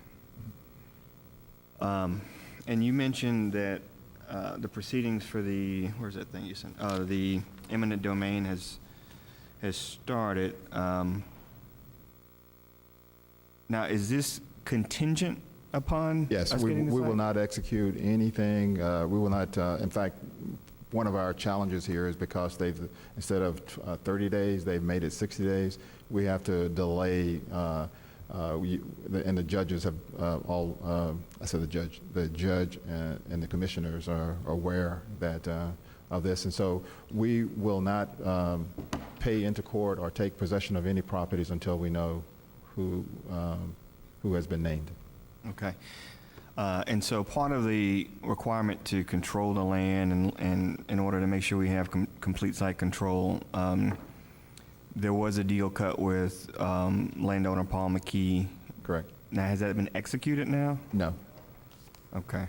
And you mentioned that the proceedings for where's that thing you sent? The eminent domain has started. Now, is this contingent upon Yes, us we getting the will site? not execute anything. We will not, in fact, one of our challenges here is because instead of 30 days, they've made it 60 days. We have to delay, and the judges have I said the judge and the commissioners are aware that of this. And so we will not pay into court or take possession of any properties until we know who has been named. Okay. And so part of the requirement to control the land and in order to make sure we have complete site control, there was a deal cut with landowner Paul McKee. Correct. Now, has that been executed now? No. Okay.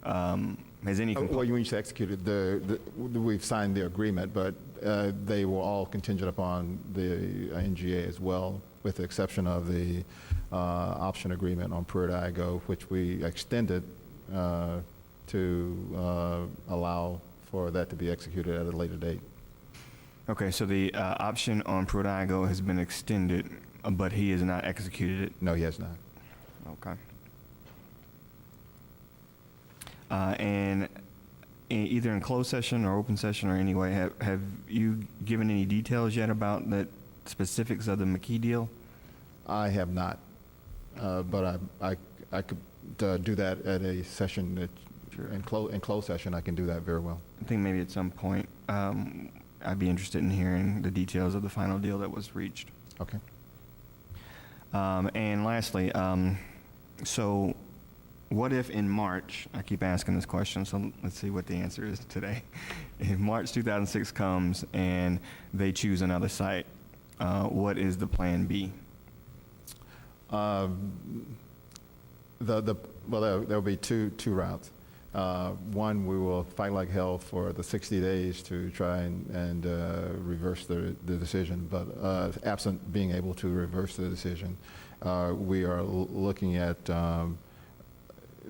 Has any... Well, when you say executed, we've signed the agreement, but they were all contingent upon the NGA as well, with the exception of the option agreement on Pruitt-Igoe, which we extended to allow for that to be executed at a later date. Okay, so the option on Pruitt-Igoe has been extended, but he has not executed it? No, he has not. Okay. And either in closed session or open session or anyway, have you given any details yet about the specifics of the McKee deal? I have not, but I could do that at a session that, in closed session, I can do that very well. I think maybe at some point I'd be interested in hearing the details of the final deal that was reached. Okay. And lastly, so what if in March, I keep asking this question, so let's see what the answer is today. If March 2006 comes and they choose another site, what is the plan B? Well, there'll be two routes. One, we will fight like hell for the 60 days to try and reverse the decision. But absent being able to reverse the decision, we are looking at,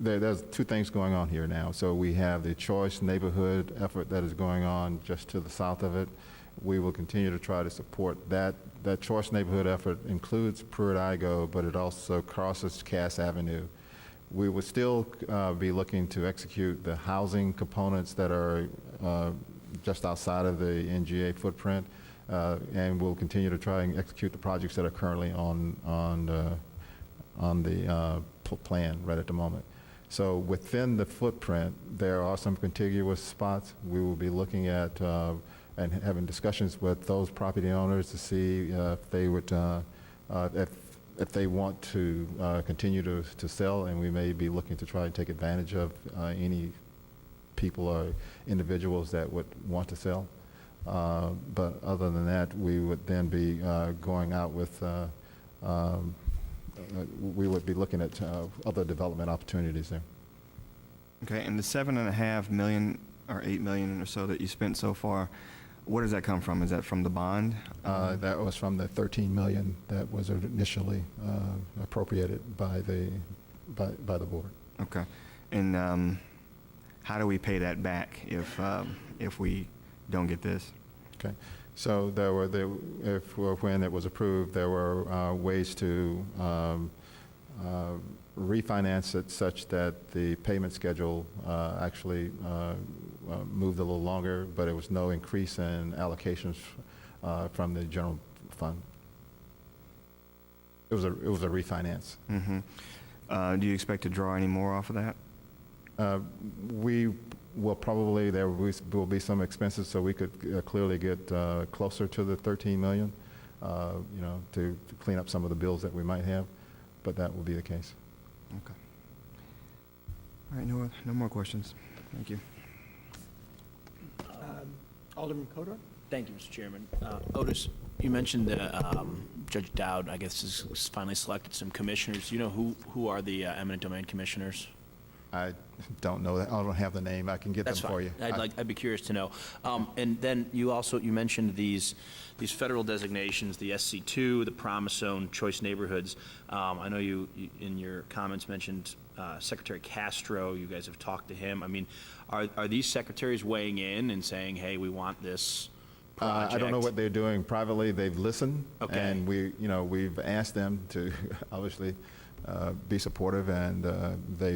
there's two things going on here now. So we have the choice neighborhood effort that is going on just to the south of it. We will continue to try to support that. That choice neighborhood effort includes Pruitt-Igoe, but it also crosses Cass Avenue. We would still be looking to execute the housing components that are just outside of the NGA footprint, and we'll continue to try and execute the projects that are currently on the plan right at the moment. So within the footprint, there are some contiguous spots. We will be looking at and having discussions with those property owners to see if they would, if they want to continue to sell, and we may be looking to try and take advantage of any people or individuals that would want to sell. But other than that, we would then be going out with, we would be looking at other development opportunities there. Okay, and the 7.5 million or 8 million or so that you spent so far, where does that come from? Is that from the bond? That was from the 13 million that was initially appropriated by the board. Okay, and how do we pay that back if we don't get this? Okay, so there were when it was approved, there were ways to refinance it such that the payment schedule actually moved a little longer, but there was no increase in allocations from the general fund. It was a refinance. Mm-hmm. Do you expect to draw any more off of that? We will probably, there will be some expenses, so we could clearly get closer to the 13 million, you know, to clean up some of the bills that we might have, but that will be the case. Okay. All right, no more questions. Thank you. Alderman Codor? Thank you, Mr. Chairman. Otis, you mentioned that Judge Dowd, I guess, has finally selected some commissioners. Do you know who are the eminent domain commissioners? I don't know that. I don't have the name. I can get them for you. I'd be curious to know. And then you mentioned these federal designations, the SC2, the Promise Zone, Choice Neighborhoods. I know you in your comments mentioned Secretary Castro. You guys have talked to him. I mean, are these secretaries weighing in and saying, hey, we want this project? I don't know what they're doing privately. They've listened, Okay. and we've asked them to obviously be supportive, and I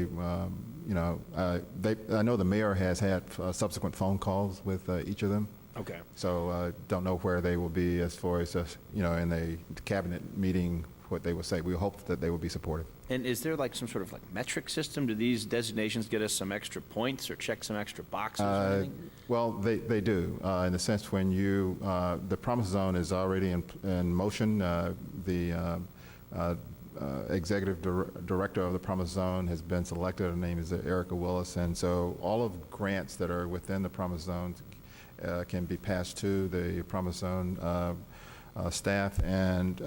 know the mayor has had subsequent phone calls with each of them. Okay. So don't know where they will be as far as in the cabinet meeting, what they will say. We hope that they will be supportive. And is there like some sort of like metric system? Do these designations get us some extra points or check some extra boxes or anything? Well, they do, in the sense when the Promise Zone is already in motion. The executive director of the Promise Zone has been selected. Her name is Erica Willis, and so all of grants that are within the Promise Zone can be passed to the Promise Zone staff, and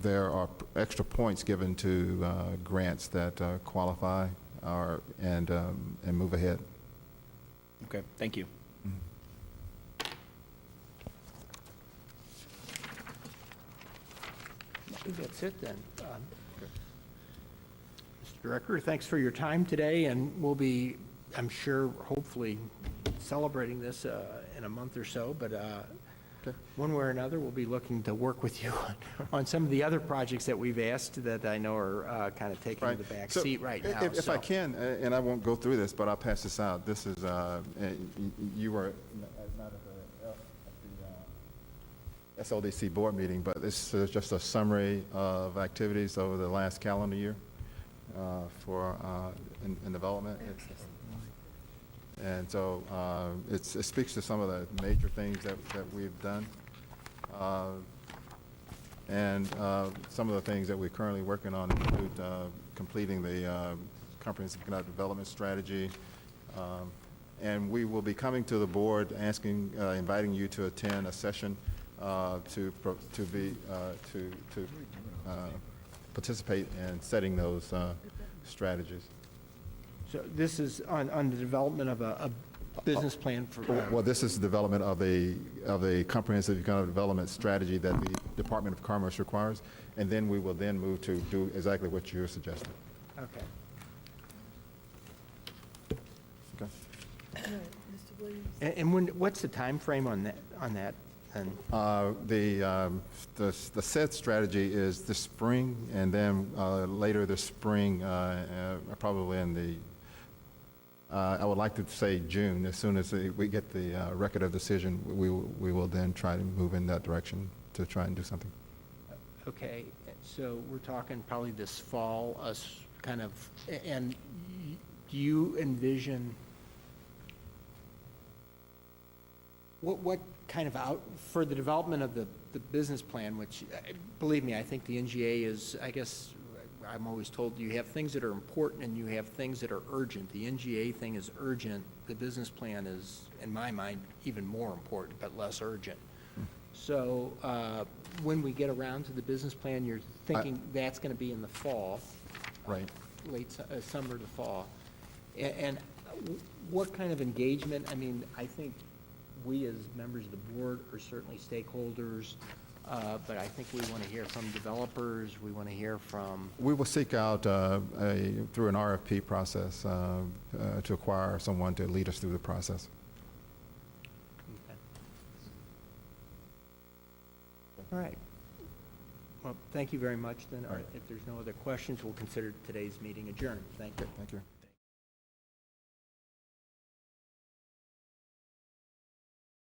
there are extra points given to grants that qualify and move ahead. Okay, thank you. I think that's it then. Mr. Director, thanks for your time today, and we'll be, I'm sure, hopefully celebrating this in a month or so, but one way or another, we'll be looking to work with you on some of the other projects that we've asked that I know are kind of taking the back seat right now. If I can, and I won't go through this, but I'll pass this out. This is, you were not at the SLDC board meeting, but this is just a summary of activities over the last calendar year in development. And so it speaks to some of the major things that we've done, and some of the things that we're currently working on include completing the comprehensive economic development strategy, and we will be coming to the board inviting you to attend a session to participate in setting those strategies. So this is on the development of a business plan for... Well, this is the development of a comprehensive economic development strategy that the Department of Commerce requires, and then we will then move to do exactly what you're suggesting. Okay. Okay. Mr. Williams? And what's the time frame on that? And The said strategy is this spring, and then later this spring, probably in the, I would like to say June. As soon as we get the record of decision, we will then try to move in that direction to try and do something. Okay, so we're talking probably this fall, us kind of, and do you envision, what kind of for the development of the business plan, which, believe me, I think the NGA is, I guess, I'm always told you have things that are important and you have things that are urgent. The NGA thing is urgent. The business plan is, in my mind, even more important, but less urgent. So when we get around to the business plan, you're thinking that's going to be in the fall. Right. Late summer to fall. And what kind of engagement? I mean, I think we as members of the board are certainly stakeholders, but I think we want to hear from developers. We want to hear from... We will seek out through an RFP process to acquire someone to lead us through the process. Okay. All right. Well, thank you very much then. All right. If there's no other questions, we'll consider today's meeting adjourned. Thank you. Thank you.